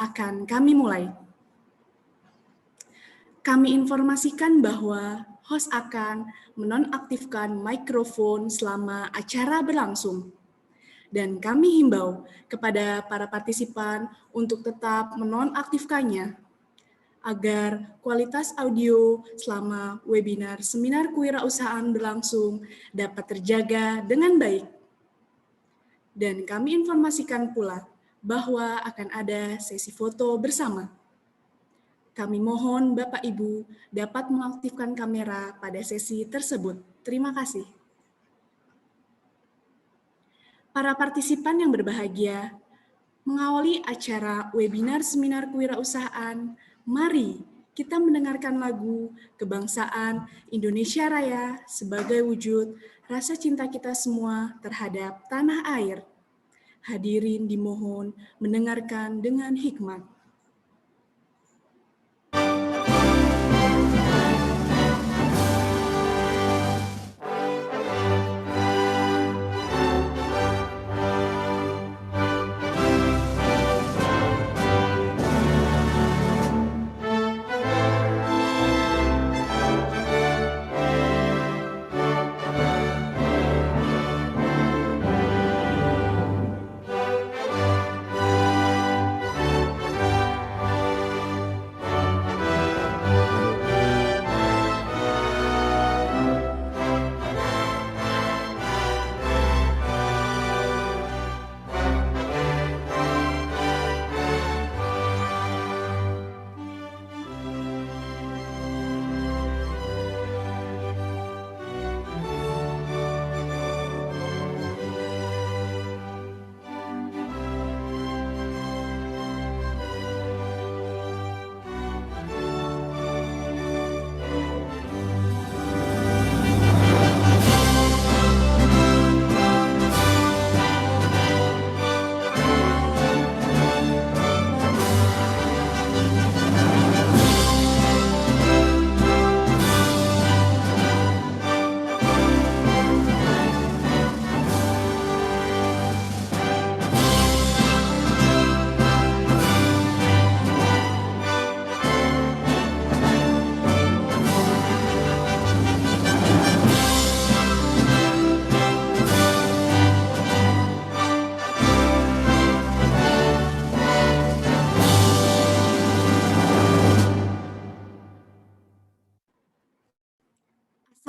akan kami mulai. Kami informasikan bahwa host akan menonaktifkan mikrofon selama acara berlangsung. Dan kami himbau kepada para partisipan untuk tetap menonaktifkannya agar kualitas audio selama webinar Seminar Kewirausahaan berlangsung dapat terjaga dengan baik. Dan kami informasikan pula bahwa akan ada sesi foto bersama. Kami mohon Bapak Ibu dapat mengaktifkan kamera pada sesi tersebut. Terima kasih. Para partisipan yang berbahagia, mengawali acara webinar Seminar Kewirausahaan, mari kita mendengarkan lagu Kebangsaan Indonesia Raya sebagai wujud rasa cinta kita semua terhadap tanah air. Hadirin dimohon mendengarkan dengan hikmat.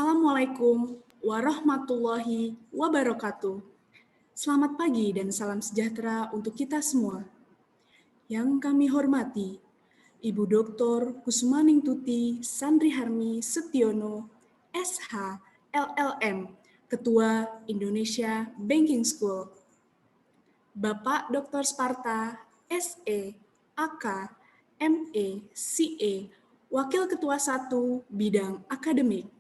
Assalamualaikum warahmatullahi wabarakatuh. Selamat pagi dan salam sejahtera untuk kita semua. Yang kami hormati, Ibu Dr. Kusmaningtuti Sandri Harmi Setiono, SH, LLM, Ketua Indonesia Banking School. Bapak Dr. Sparta, SE, AK, ME, CA, Wakil Ketua 1 Bidang Akademik.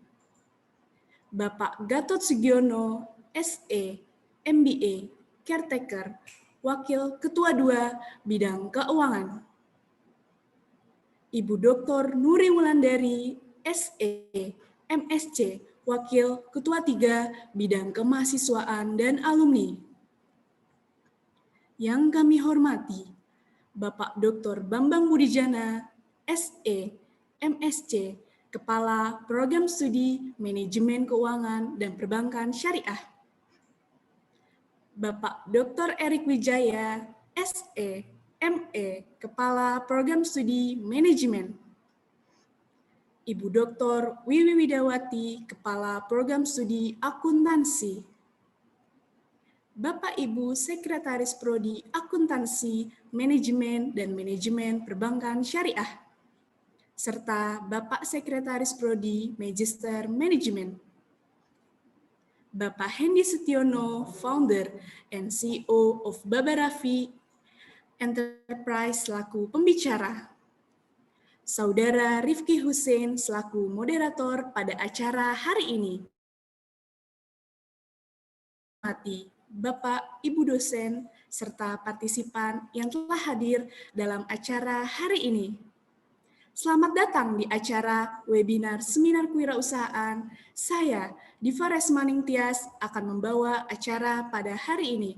Bapak Gatot Sugiono, SE, MBA, Caretaker, Wakil Ketua 2 Bidang Keuangan. Ibu Dr. Nuri Wulandari, SE, MSc, Wakil Ketua 3 Bidang Kemahasiswaan dan Alumni. Yang kami hormati, Bapak Dr. Bambang Budijana, SE, MSc, Kepala Program Studi Manajemen Keuangan dan Perbankan Syariah. Bapak Dr. Erik Wijaya, SE, ME, Kepala Program Studi Manajemen. Ibu Dr. Wiwi Widawati, Kepala Program Studi Akuntansi. Bapak Ibu Sekretaris Prodi Akuntansi, Manajemen dan Manajemen Perbankan Syariah, serta Bapak Sekretaris Prodi Magister Manajemen. Bapak Hendy Setiono, Founder and CEO of Babarafi Enterprise selaku pembicara. Saudara Rifki Hussein selaku moderator pada acara hari ini. Bapak, Ibu dosen, serta partisipan yang telah hadir dalam acara hari ini. Selamat datang di acara webinar Seminar Kewirausahaan. Saya, Diva Resmaning Tias, akan membawa acara pada hari ini.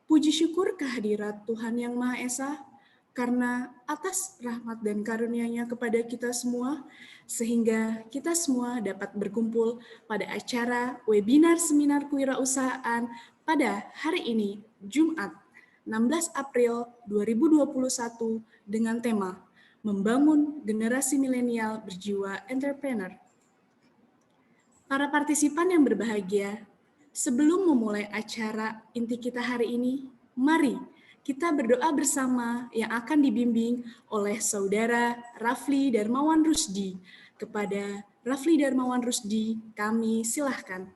Puji syukur kehadirat Tuhan Yang Maha Esa, karena atas rahmat dan karunia-Nya kepada kita semua, sehingga kita semua dapat berkumpul pada acara webinar seminar kewirausahaan pada hari ini, Jumat, 16 April 2021, dengan tema Membangun Generasi Milenial Berjiwa Entrepreneur. Para partisipan yang berbahagia, sebelum memulai acara inti kita hari ini, mari kita berdoa bersama yang akan dibimbing oleh Saudara Rafli Darmawan Rusdi. Kepada Rafli Darmawan Rusdi, kami silahkan.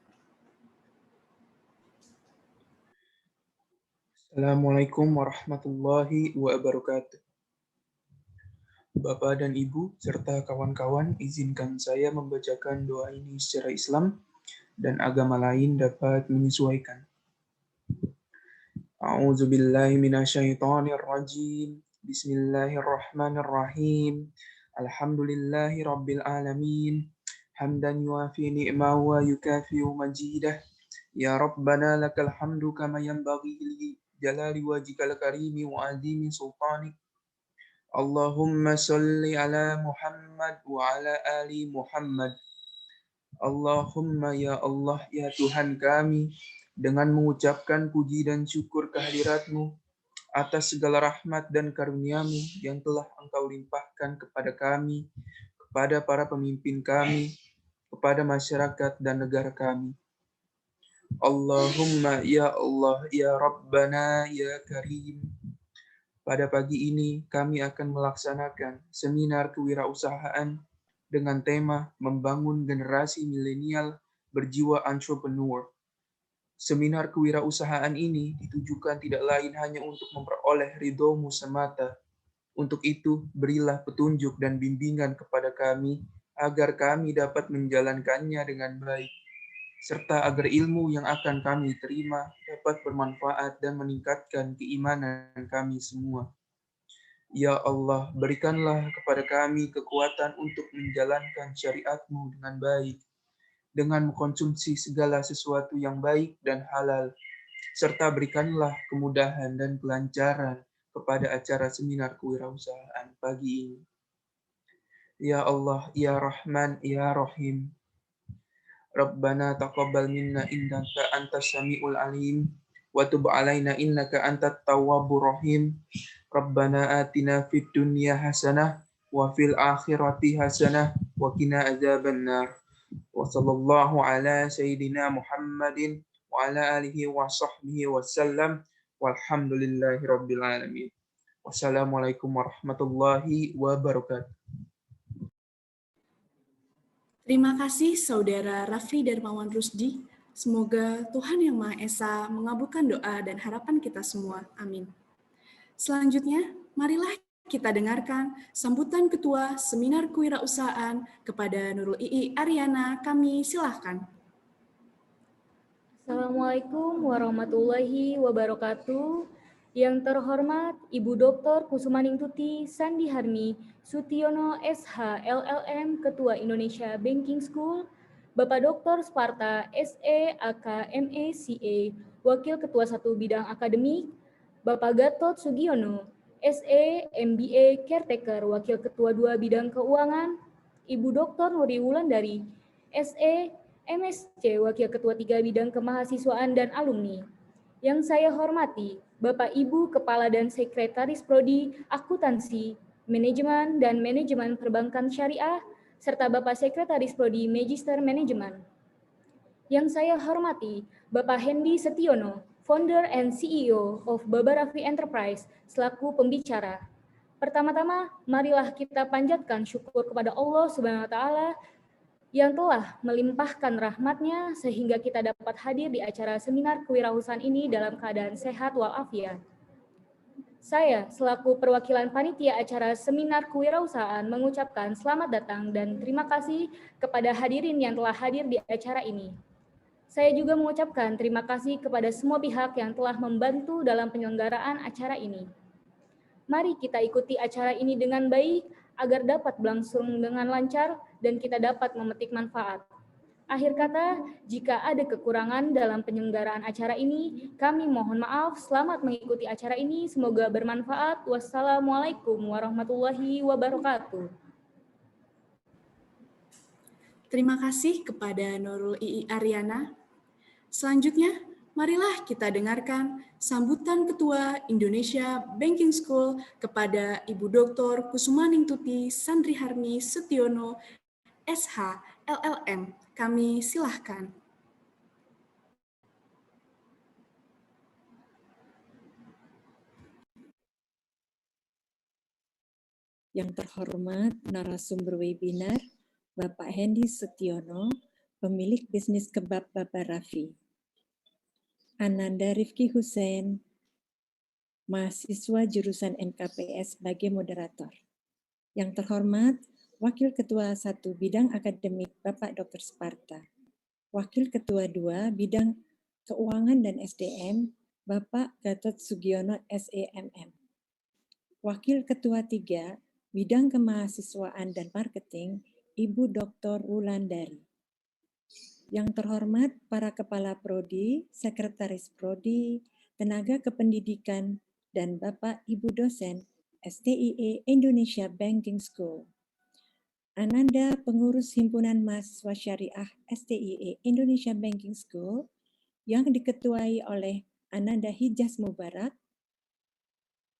Assalamualaikum warahmatullahi wabarakatuh. Bapak dan Ibu, serta kawan-kawan, izinkan saya membacakan doa ini secara Islam dan agama lain dapat menyesuaikan. A'udzu billahi minasyaitonir rajim. Bismillahirrahmanirrahim. Alhamdulillahi rabbil alamin. Hamdan yuafi ni'mahu wa yukafi'u majidah. Ya Rabbana lakal hamdu kama yanbaghi li jalali wajhikal karimi wa azimi sultanik. Allahumma salli ala Muhammad wa ala ali Muhammad. Allahumma ya Allah, ya Tuhan kami, dengan mengucapkan puji dan syukur kehadirat-Mu atas segala rahmat dan karunia-Mu yang telah Engkau limpahkan kepada kami, kepada para pemimpin kami, kepada masyarakat dan negara kami. Allahumma ya Allah, ya Rabbana, ya Karim. Pada pagi ini kami akan melaksanakan seminar kewirausahaan dengan tema Membangun Generasi Milenial Berjiwa Entrepreneur. Seminar kewirausahaan ini ditujukan tidak lain hanya untuk memperoleh ridho-Mu semata. Untuk itu, berilah petunjuk dan bimbingan kepada kami agar kami dapat menjalankannya dengan baik, serta agar ilmu yang akan kami terima dapat bermanfaat dan meningkatkan keimanan kami semua. Ya Allah, berikanlah kepada kami kekuatan untuk menjalankan syariat-Mu dengan baik, dengan mengkonsumsi segala sesuatu yang baik dan halal, serta berikanlah kemudahan dan kelancaran kepada acara seminar kewirausahaan pagi ini. Ya Allah, Ya Rahman, Ya Rahim. Rabbana taqabbal minna innaka antas samiul alim wa tub alaina innaka antat tawwabur rahim. Rabbana atina fid dunya hasanah wa fil akhirati hasanah wa qina adzabannar. Wa sallallahu ala sayyidina Muhammadin wa ala alihi wa sahbihi wasallam walhamdulillahi rabbil alamin. Wassalamualaikum warahmatullahi wabarakatuh. Terima kasih Saudara Rafli Darmawan Rusdi. Semoga Tuhan Yang Maha Esa mengabulkan doa dan harapan kita semua. Amin. Selanjutnya, marilah kita dengarkan sambutan Ketua Seminar Kewirausahaan kepada Nurul Ii Ariana. Kami silahkan. Assalamualaikum warahmatullahi wabarakatuh. Yang terhormat Ibu Dr. Kusumaningtuti Sandi Harmi Sutiono SH LLM Ketua Indonesia Banking School, Bapak Dr. Sparta SE AK MA CA Wakil Ketua 1 Bidang Akademik, Bapak Gatot Sugiono SE MBA Caretaker Wakil Ketua 2 Bidang Keuangan, Ibu Dr. Nuri Wulandari SE MSc Wakil Ketua 3 Bidang Kemahasiswaan dan Alumni. Yang saya hormati, Bapak Ibu Kepala dan Sekretaris Prodi Akuntansi, Manajemen dan Manajemen Perbankan Syariah, serta Bapak Sekretaris Prodi Magister Manajemen. Yang saya hormati, Bapak Hendy Setiono, Founder and CEO of Baba Rafli Enterprise, selaku pembicara. Pertama-tama, marilah kita panjatkan syukur kepada Allah Subhanahu wa Ta'ala yang telah melimpahkan rahmat-Nya sehingga kita dapat hadir di acara seminar kewirausahaan ini dalam keadaan sehat walafiat. Saya selaku perwakilan panitia acara seminar kewirausahaan mengucapkan selamat datang dan terima kasih kepada hadirin yang telah hadir di acara ini. Saya juga mengucapkan terima kasih kepada semua pihak yang telah membantu dalam penyelenggaraan acara ini. Mari kita ikuti acara ini dengan baik agar dapat berlangsung dengan lancar dan kita dapat memetik manfaat. Akhir kata, jika ada kekurangan dalam penyelenggaraan acara ini, kami mohon maaf. Selamat mengikuti acara ini, semoga bermanfaat. Wassalamualaikum warahmatullahi wabarakatuh. Terima kasih kepada Nurul Ii Ariana. Selanjutnya, marilah kita dengarkan sambutan Ketua Indonesia Banking School kepada Ibu Dr. Kusumaningtuti Sandriharni Sutiono, SH, LLM. Kami silahkan. Yang terhormat narasumber webinar, Bapak Hendy Sutiono, pemilik bisnis kebab Bapak Raffi. Ananda Rifki Hussein, mahasiswa jurusan NKPS sebagai moderator. Yang terhormat Wakil Ketua 1 Bidang Akademik Bapak Dr. Sparta. Wakil Ketua 2 Bidang Keuangan dan SDM Bapak Gatot Sugiono SEMM. Wakil Ketua 3 Bidang Kemahasiswaan dan Marketing Ibu Dr. Wulandari. Yang terhormat para Kepala Prodi, Sekretaris Prodi, Tenaga Kependidikan, dan Bapak Ibu dosen STIE Indonesia Banking School. Ananda Pengurus Himpunan Mahasiswa Syariah STIE Indonesia Banking School yang diketuai oleh Ananda Hijaz Mubarak,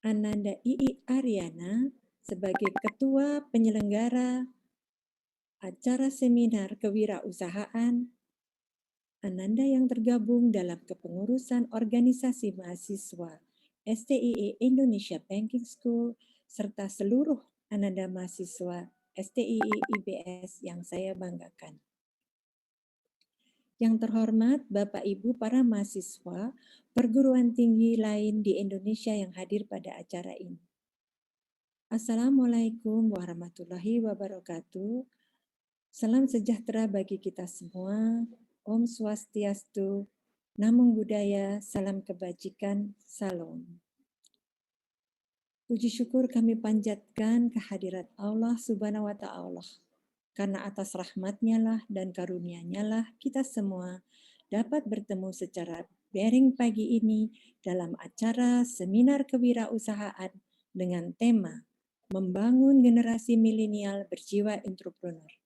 Ananda Ii Ariana sebagai Ketua Penyelenggara acara seminar kewirausahaan, Ananda yang tergabung dalam kepengurusan organisasi mahasiswa STIE Indonesia Banking School, serta seluruh Ananda mahasiswa STIE IBS yang saya banggakan. Yang terhormat Bapak Ibu para mahasiswa perguruan tinggi lain di Indonesia yang hadir pada acara ini. Assalamualaikum warahmatullahi wabarakatuh. Salam sejahtera bagi kita semua. Om Swastiastu, Namo Buddhaya, salam kebajikan, salam. Puji syukur kami panjatkan kehadirat Allah Subhanahu wa Ta'ala. Karena atas rahmat-Nya lah dan karunia-Nya lah kita semua dapat bertemu secara daring pagi ini dalam acara seminar kewirausahaan dengan tema Membangun Generasi Milenial Berjiwa Entrepreneur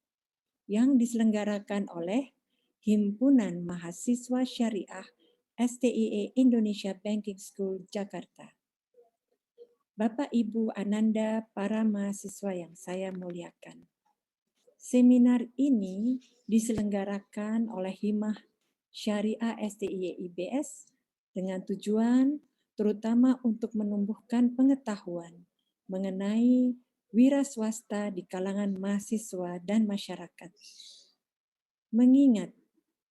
yang diselenggarakan oleh Himpunan Mahasiswa Syariah STIE Indonesia Banking School Jakarta. Bapak, Ibu, Ananda, para mahasiswa yang saya muliakan. Seminar ini diselenggarakan oleh Himah Syariah STIE IBS dengan tujuan terutama untuk menumbuhkan pengetahuan mengenai wira swasta di kalangan mahasiswa dan masyarakat. Mengingat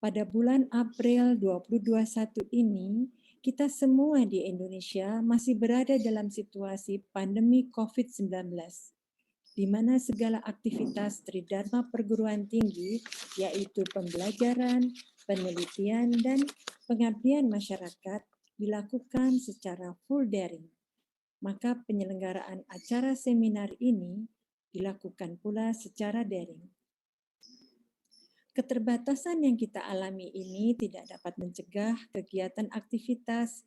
pada bulan April 2021 ini, kita semua di Indonesia masih berada dalam situasi pandemi COVID-19, di mana segala aktivitas tridharma perguruan tinggi, yaitu pembelajaran, penelitian, dan pengabdian masyarakat dilakukan secara full daring. Maka penyelenggaraan acara seminar ini dilakukan pula secara daring. Keterbatasan yang kita alami ini tidak dapat mencegah kegiatan aktivitas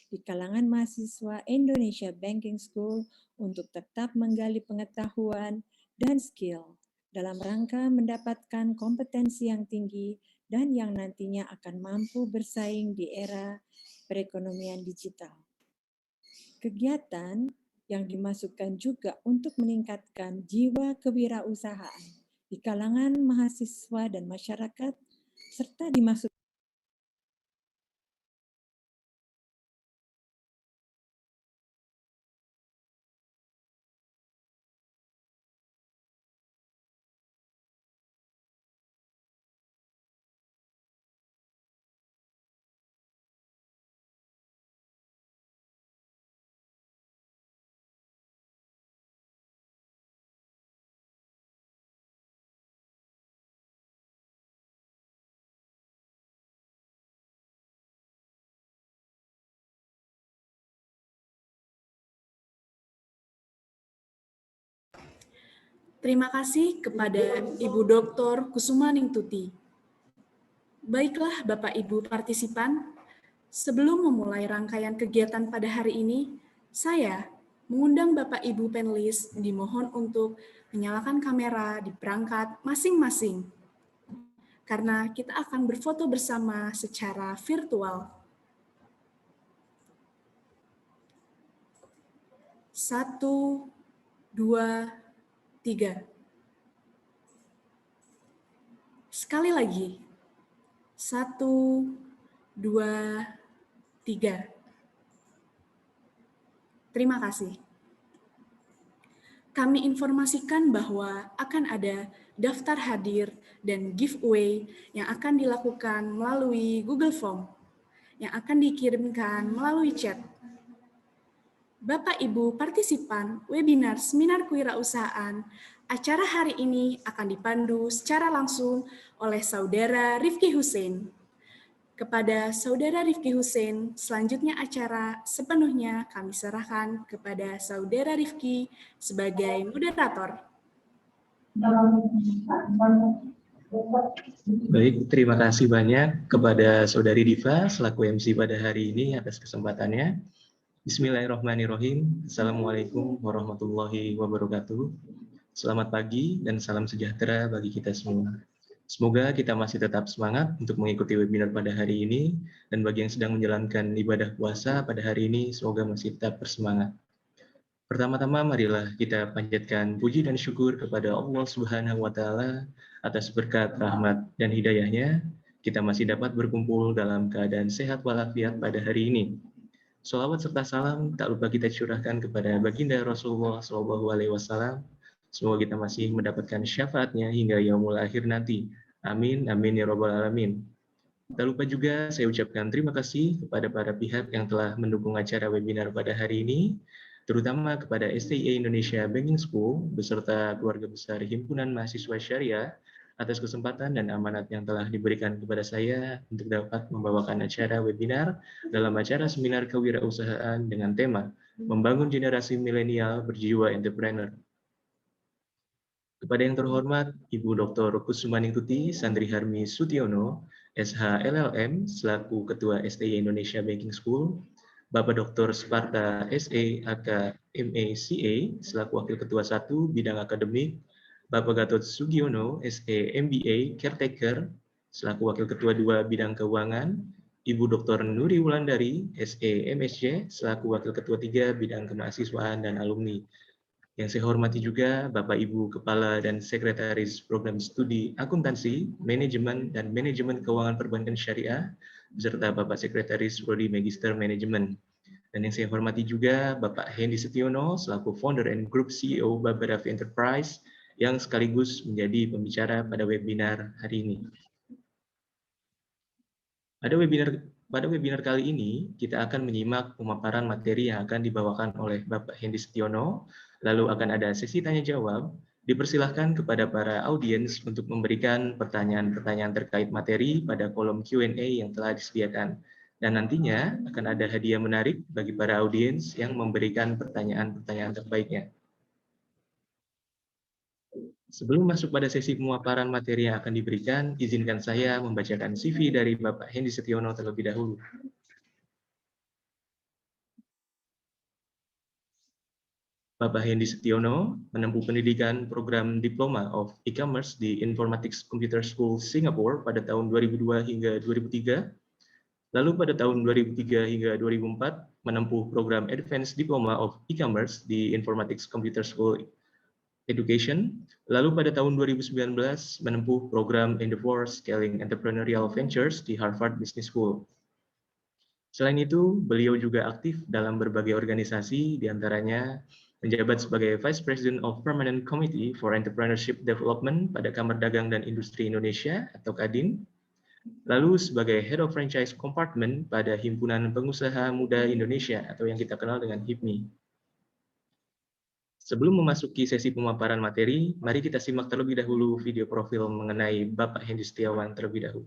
di kalangan mahasiswa Indonesia Banking School untuk tetap menggali pengetahuan dan skill dalam rangka mendapatkan kompetensi yang tinggi dan yang nantinya akan mampu bersaing di era perekonomian digital. Kegiatan yang dimasukkan juga untuk meningkatkan jiwa kewirausahaan di kalangan mahasiswa dan masyarakat, serta dimaksud Terima kasih kepada Ibu Dr. Kusumaningtuti. Baiklah Bapak Ibu partisipan, sebelum memulai rangkaian kegiatan pada hari ini, saya mengundang Bapak Ibu panelis dimohon untuk menyalakan kamera di perangkat masing-masing. Karena kita akan berfoto bersama secara virtual. 1, 2, 3. Sekali lagi. 1, 2, 3. Terima kasih. Kami informasikan bahwa akan ada daftar hadir dan giveaway yang akan dilakukan melalui Google Form yang akan dikirimkan melalui chat. Bapak Ibu partisipan webinar Seminar Kewirausahaan, acara hari ini akan dipandu secara langsung oleh Saudara Rifki Hussein. Kepada Saudara Rifki Hussein, selanjutnya acara sepenuhnya kami serahkan kepada Saudara Rifki sebagai moderator. Baik, terima kasih banyak kepada Saudari Diva selaku MC pada hari ini atas kesempatannya. Bismillahirrahmanirrahim. Assalamualaikum warahmatullahi wabarakatuh. Selamat pagi dan salam sejahtera bagi kita semua. Semoga kita masih tetap semangat untuk mengikuti webinar pada hari ini, dan bagi yang sedang menjalankan ibadah puasa pada hari ini, semoga masih tetap bersemangat. Pertama-tama marilah kita panjatkan puji dan syukur kepada Allah Subhanahu wa Ta'ala atas berkat rahmat dan hidayahnya, kita masih dapat berkumpul dalam keadaan sehat walafiat pada hari ini. Sholawat serta salam tak lupa kita curahkan kepada baginda Rasulullah SAW. Semoga kita masih mendapatkan syafaatnya hingga yaumul akhir nanti. Amin, amin ya rabbal alamin. Tak lupa juga saya ucapkan terima kasih kepada para pihak yang telah mendukung acara webinar pada hari ini, terutama kepada STIA Indonesia Banking School beserta keluarga besar Himpunan Mahasiswa Syariah atas kesempatan dan amanat yang telah diberikan kepada saya untuk dapat membawakan acara webinar dalam acara Seminar Kewirausahaan dengan tema Membangun Generasi Milenial Berjiwa Entrepreneur. Kepada yang terhormat Ibu Dr. Kusumaningtuti Sandriharmi Sutiono, SH LLM, selaku Ketua STIA Indonesia Banking School, Bapak Dr. Sparta SE AK MACA, selaku Wakil Ketua 1 Bidang Akademik, Bapak Gatot Sugiono, SE MBA Caretaker, selaku Wakil Ketua 2 Bidang Keuangan, Ibu Dr. Nuri Wulandari, SE MSc, selaku Wakil Ketua 3 Bidang Kemahasiswaan dan Alumni. Yang saya hormati juga Bapak Ibu Kepala dan Sekretaris Program Studi Akuntansi, Manajemen dan Manajemen Keuangan Perbankan Syariah, beserta Bapak Sekretaris Prodi Magister Manajemen. Dan yang saya hormati juga Bapak Hendy Setiono, selaku Founder and Group CEO Babarafi Enterprise, yang sekaligus menjadi pembicara pada webinar hari ini. Pada webinar kali ini, kita akan menyimak pemaparan materi yang akan dibawakan oleh Bapak Hendy Setiono, lalu akan ada sesi tanya-jawab. Dipersilahkan kepada para audiens untuk memberikan pertanyaan-pertanyaan terkait materi pada kolom Q&A yang telah disediakan. Dan nantinya akan ada hadiah menarik bagi para audiens yang memberikan pertanyaan-pertanyaan terbaiknya. Sebelum masuk pada sesi pemaparan materi yang akan diberikan, izinkan saya membacakan CV dari Bapak Hendy Setiono terlebih dahulu. Bapak Hendy Setiono menempuh pendidikan program Diploma of E-Commerce di Informatics Computer School Singapore pada tahun 2002 hingga 2003. Lalu pada tahun 2003 hingga 2004 menempuh program Advanced Diploma of E-Commerce di Informatics Computer School Education. Lalu pada tahun 2019 menempuh program Endeavor Scaling Entrepreneurial Ventures di Harvard Business School. Selain itu, beliau juga aktif dalam berbagai organisasi, diantaranya menjabat sebagai Vice President of Permanent Committee for Entrepreneurship Development pada Kamar Dagang dan Industri Indonesia atau Kadin, lalu sebagai Head of Franchise Compartment pada Himpunan Pengusaha Muda Indonesia atau yang kita kenal dengan HIPMI. Sebelum memasuki sesi pemaparan materi, mari kita simak terlebih dahulu video profil mengenai Bapak Hendy Setiawan terlebih dahulu.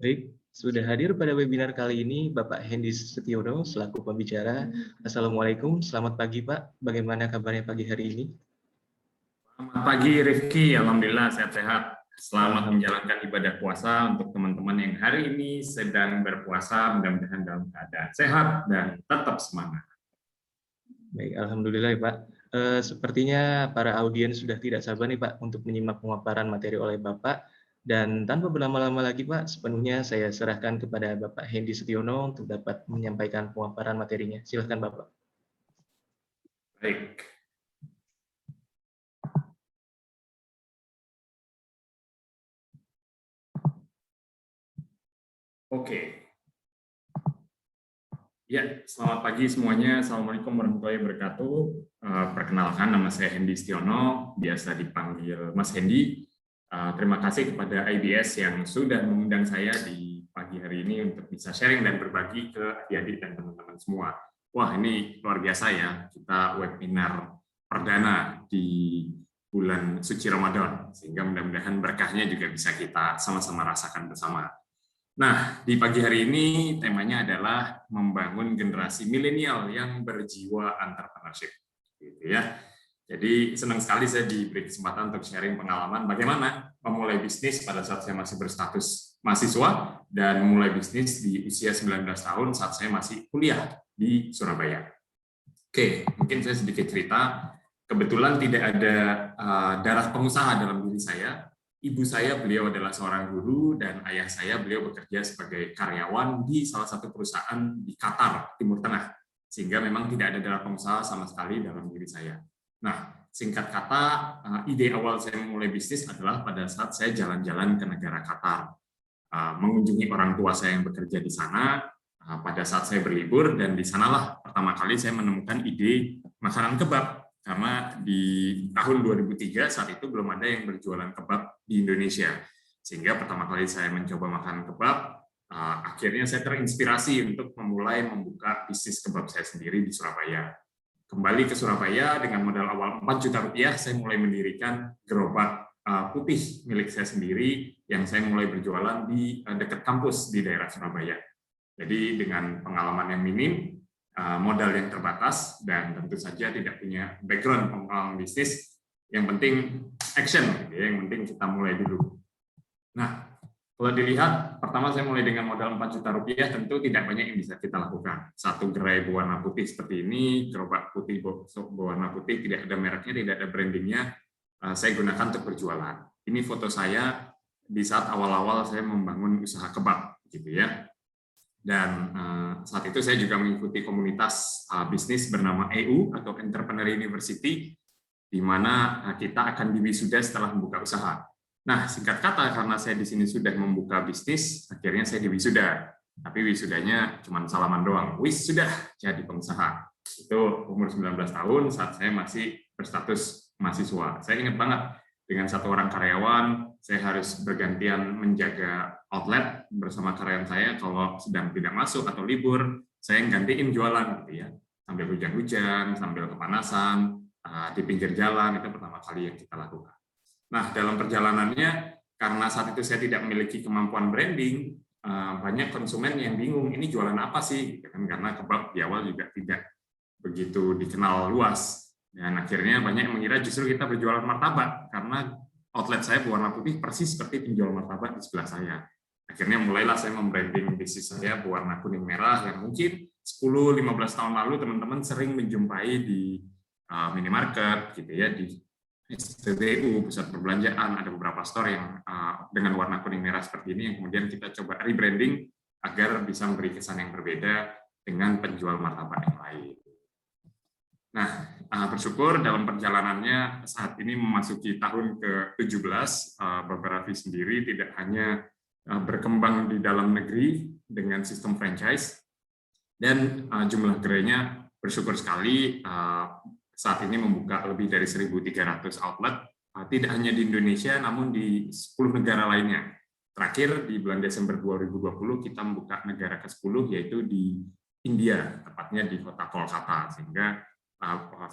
Baik, sudah hadir pada webinar kali ini Bapak Hendy Sutiono selaku pembicara. Assalamualaikum, selamat pagi Pak. Bagaimana kabarnya pagi hari ini? Selamat pagi Rifki, Alhamdulillah sehat-sehat. Selamat menjalankan ibadah puasa untuk teman-teman yang hari ini sedang berpuasa, mudah-mudahan dalam keadaan sehat dan tetap semangat. Baik, Alhamdulillah Pak. Sepertinya para audiens sudah tidak sabar nih Pak untuk menyimak pemaparan materi oleh Bapak. Dan tanpa berlama-lama lagi Pak, sepenuhnya saya serahkan kepada Bapak Hendy Sutiono untuk dapat menyampaikan pemaparan materinya. Silakan Bapak. Baik. Oke. Ya, selamat pagi semuanya. Assalamualaikum warahmatullahi wabarakatuh. Perkenalkan, nama saya Hendy Sutiono, biasa dipanggil Mas Hendy. Terima kasih kepada IBS yang sudah mengundang saya di pagi hari ini untuk bisa sharing dan berbagi ke adik-adik dan teman-teman semua. Wah, ini luar biasa ya, kita webinar perdana di bulan suci Ramadan, sehingga mudah-mudahan berkahnya juga bisa kita sama-sama rasakan bersama. Nah, di pagi hari ini temanya adalah membangun generasi milenial yang berjiwa entrepreneurship, gitu ya. Jadi senang sekali saya diberi kesempatan untuk sharing pengalaman bagaimana memulai bisnis pada saat saya masih berstatus mahasiswa dan memulai bisnis di usia 19 tahun saat saya masih kuliah di Surabaya. Oke, mungkin saya sedikit cerita. Kebetulan tidak ada darah pengusaha dalam diri saya. Ibu saya, beliau adalah seorang guru, dan ayah saya, beliau bekerja sebagai karyawan di salah satu perusahaan di Qatar, Timur Tengah. Sehingga memang tidak ada darah pengusaha sama sekali dalam diri saya. Nah, singkat kata, ide awal saya memulai bisnis adalah pada saat saya jalan-jalan ke negara Qatar. Mengunjungi orang tua saya yang bekerja di sana, pada saat saya berlibur, dan di sanalah pertama kali saya menemukan ide makanan kebab. Karena di tahun 2003 saat itu belum ada yang berjualan kebab di Indonesia. Sehingga pertama kali saya mencoba makan kebab, akhirnya saya terinspirasi untuk memulai membuka bisnis kebab saya sendiri di Surabaya. Kembali ke Surabaya dengan modal awal 4 juta rupiah, saya mulai mendirikan gerobak putih milik saya sendiri yang saya mulai berjualan di dekat kampus di daerah Surabaya. Jadi dengan pengalaman yang minim, modal yang terbatas, dan tentu saja tidak punya background pengalaman bisnis, yang penting action, gitu ya, yang penting kita mulai dulu. Nah, kalau dilihat, pertama saya mulai dengan modal 4 juta rupiah, tentu tidak banyak yang bisa kita lakukan. Satu gerai berwarna putih seperti ini, gerobak putih berwarna putih, tidak ada mereknya, tidak ada brandingnya, saya gunakan untuk berjualan. Ini foto saya di saat awal-awal saya membangun usaha kebab, gitu ya. Dan saat itu saya juga mengikuti komunitas bisnis bernama EU atau Entrepreneur University, di mana kita akan diwisuda setelah membuka usaha. Nah, singkat kata, karena saya di sini sudah membuka bisnis, akhirnya saya diwisuda. Tapi wisudanya cuma salaman doang. Wis, sudah jadi pengusaha. Itu umur 19 tahun saat saya masih berstatus mahasiswa. Saya ingat banget, dengan satu orang karyawan, saya harus bergantian menjaga outlet bersama karyawan saya. Kalau sedang tidak masuk atau libur, saya gantiin jualan, gitu ya. Sambil hujan-hujan, sambil kepanasan, di pinggir jalan, itu pertama kali yang kita lakukan. Nah, dalam perjalanannya, karena saat itu saya tidak memiliki kemampuan branding, banyak konsumen yang bingung, ini jualan apa sih? Karena kebab di awal juga tidak begitu dikenal luas. Dan akhirnya banyak yang mengira justru kita berjualan martabak, karena outlet saya berwarna putih persis seperti penjual martabak di sebelah saya. Akhirnya mulailah saya membranding bisnis saya berwarna kuning merah, yang mungkin 10-15 tahun lalu teman-teman sering menjumpai di minimarket, gitu ya, di SPBU, pusat perbelanjaan, ada beberapa store yang dengan warna kuning merah seperti ini, yang kemudian kita coba rebranding agar bisa memberi kesan yang berbeda dengan penjual martabak yang lain. Nah, bersyukur dalam perjalanannya saat ini memasuki tahun ke-17, Barbaravi sendiri tidak hanya berkembang di dalam negeri dengan sistem franchise, dan jumlah gerainya bersyukur sekali saat ini membuka lebih dari 1.300 outlet, tidak hanya di Indonesia, namun di 10 negara lainnya. Terakhir, di bulan Desember 2020, kita membuka negara ke-10, yaitu di India, tepatnya di kota Kolkata, sehingga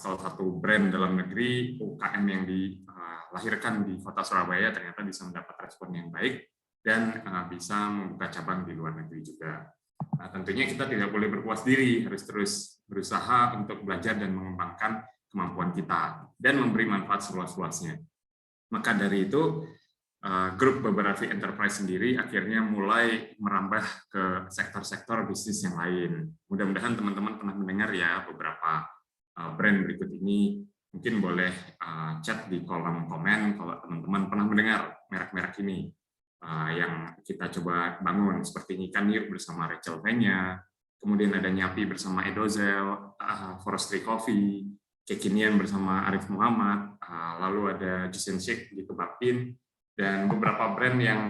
salah satu brand dalam negeri, UKM yang dilahirkan di kota Surabaya, ternyata bisa mendapat respon yang baik, dan bisa membuka cabang di luar negeri juga. Nah, tentunya kita tidak boleh berpuas diri, harus terus berusaha untuk belajar dan mengembangkan kemampuan kita dan memberi manfaat seluas-luasnya. Maka dari itu, grup beberapa enterprise sendiri akhirnya mulai merambah ke sektor-sektor bisnis yang lain. Mudah-mudahan teman-teman pernah mendengar ya beberapa brand berikut ini. Mungkin boleh chat di kolom komen kalau teman-teman pernah mendengar merek-merek ini yang kita coba bangun, seperti Ikan Yuk bersama Rachel Fenya, kemudian ada Nyapi bersama Edozel, Forestry Coffee, Kekinian bersama Arif Muhammad, lalu ada Juice & Shake di Kebapin, dan beberapa brand yang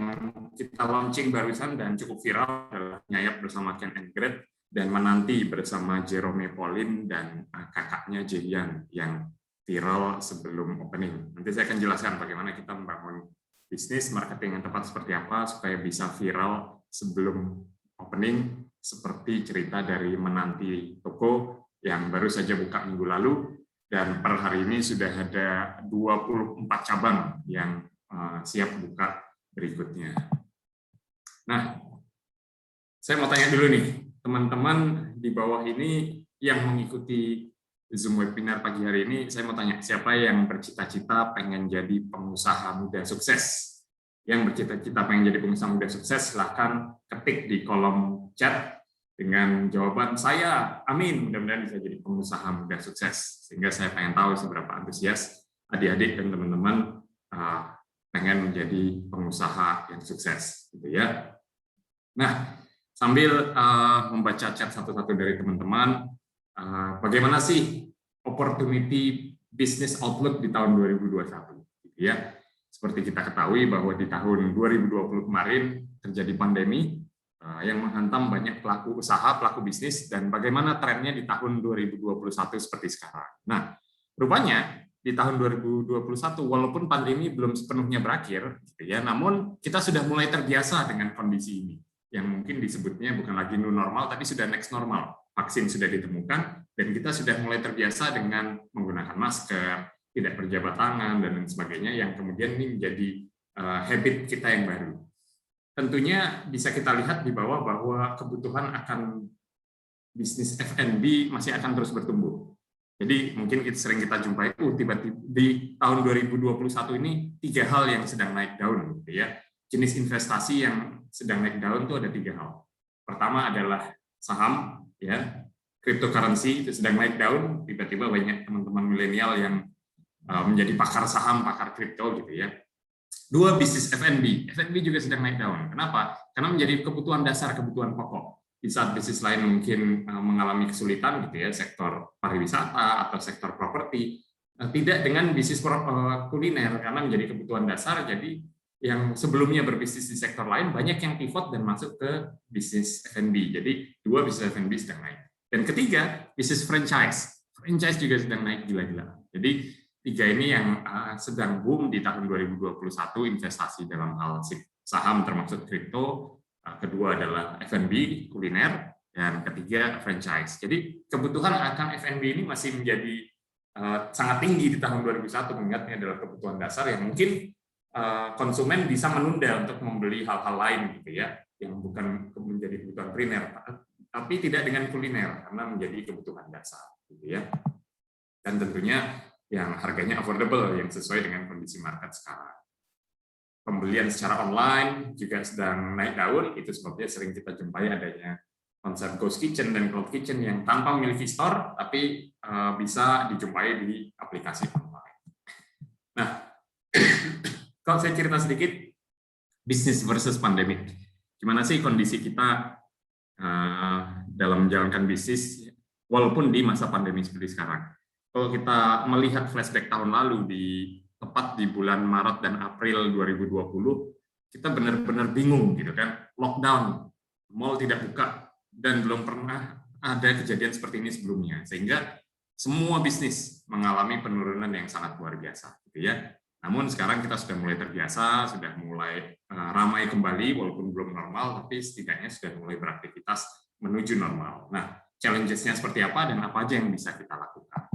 kita launching barusan dan cukup viral adalah Nyayap bersama Ken and Gret, dan Menanti bersama Jerome Pauline dan kakaknya Jian yang viral sebelum opening. Nanti saya akan jelaskan bagaimana kita membangun bisnis marketing yang tepat seperti apa supaya bisa viral sebelum opening, seperti cerita dari Menanti Toko yang baru saja buka minggu lalu, dan per hari ini sudah ada 24 cabang yang siap buka berikutnya. Nah, saya mau tanya dulu nih, teman-teman di bawah ini yang mengikuti Zoom webinar pagi hari ini, saya mau tanya, siapa yang bercita-cita pengen jadi pengusaha muda sukses? Yang bercita-cita pengen jadi pengusaha muda sukses, silahkan ketik di kolom chat dengan jawaban saya, amin, mudah-mudahan bisa jadi pengusaha muda sukses. Sehingga saya pengen tahu seberapa antusias adik-adik dan teman-teman pengen menjadi pengusaha yang sukses, gitu ya. Nah, sambil membaca chat satu-satu dari teman-teman, bagaimana sih opportunity business outlook di tahun 2021, gitu ya. Seperti kita ketahui bahwa di tahun 2020 kemarin terjadi pandemi yang menghantam banyak pelaku usaha, pelaku bisnis, dan bagaimana trennya di tahun 2021 seperti sekarang. Nah, rupanya di tahun 2021 walaupun pandemi belum sepenuhnya berakhir, gitu ya, namun kita sudah mulai terbiasa dengan kondisi ini, yang mungkin disebutnya bukan lagi new normal, tapi sudah next normal. Vaksin sudah ditemukan, dan kita sudah mulai terbiasa dengan menggunakan masker, tidak berjabat tangan, dan lain sebagainya, yang kemudian ini menjadi habit kita yang baru. Tentunya bisa kita lihat di bawah bahwa kebutuhan akan bisnis F&B masih akan terus bertumbuh. Jadi mungkin sering kita jumpai, tiba-tiba di tahun 2021 ini 3 hal yang sedang naik daun, gitu ya. Jenis investasi yang sedang naik daun itu ada 3 hal. Pertama adalah saham, ya, cryptocurrency itu sedang naik daun. Tiba-tiba banyak teman-teman milenial yang menjadi pakar saham, pakar kripto, gitu ya. 2, bisnis F&B. F&B juga sedang naik daun. Kenapa? Karena menjadi kebutuhan dasar, kebutuhan pokok. Di saat bisnis lain mungkin mengalami kesulitan, gitu ya, sektor pariwisata atau sektor properti, tidak dengan bisnis kuliner, karena menjadi kebutuhan dasar. Jadi yang sebelumnya berbisnis di sektor lain banyak yang pivot dan masuk ke bisnis F&B. Jadi 2, bisnis F&B sedang naik. Dan ketiga, bisnis franchise. Franchise juga sedang naik gila-gila. Jadi 3 ini yang sedang boom di tahun 2021, investasi dalam hal saham termasuk kripto. Kedua adalah F&B, kuliner, dan ketiga franchise. Jadi kebutuhan akan F&B ini masih menjadi sangat tinggi di tahun 2021, mengingat ini adalah kebutuhan dasar yang mungkin konsumen bisa menunda untuk membeli hal-hal lain, gitu ya, yang bukan menjadi kebutuhan primer, tapi tidak dengan kuliner karena menjadi kebutuhan dasar, gitu ya. Dan tentunya yang harganya affordable, yang sesuai dengan kondisi market sekarang. Pembelian secara online juga sedang naik daun, itu sebabnya sering kita jumpai adanya konsep ghost kitchen dan cloud kitchen yang tanpa memiliki store, tapi bisa dijumpai di aplikasi online. Nah, kalau saya cerita sedikit, bisnis versus pandemic. Gimana sih kondisi kita dalam menjalankan bisnis, walaupun di masa pandemi seperti sekarang. Kalau kita melihat flashback tahun lalu, tepat di bulan Maret dan April 2020, kita benar-benar bingung, gitu kan, lockdown, mall tidak buka, dan belum pernah ada kejadian seperti ini sebelumnya, sehingga semua bisnis mengalami penurunan yang sangat luar biasa, gitu ya. Namun sekarang kita sudah mulai terbiasa, sudah mulai ramai kembali, walaupun belum normal, tapi setidaknya sudah mulai beraktivitas menuju normal. Nah, challenges-nya seperti apa dan apa aja yang bisa kita lakukan?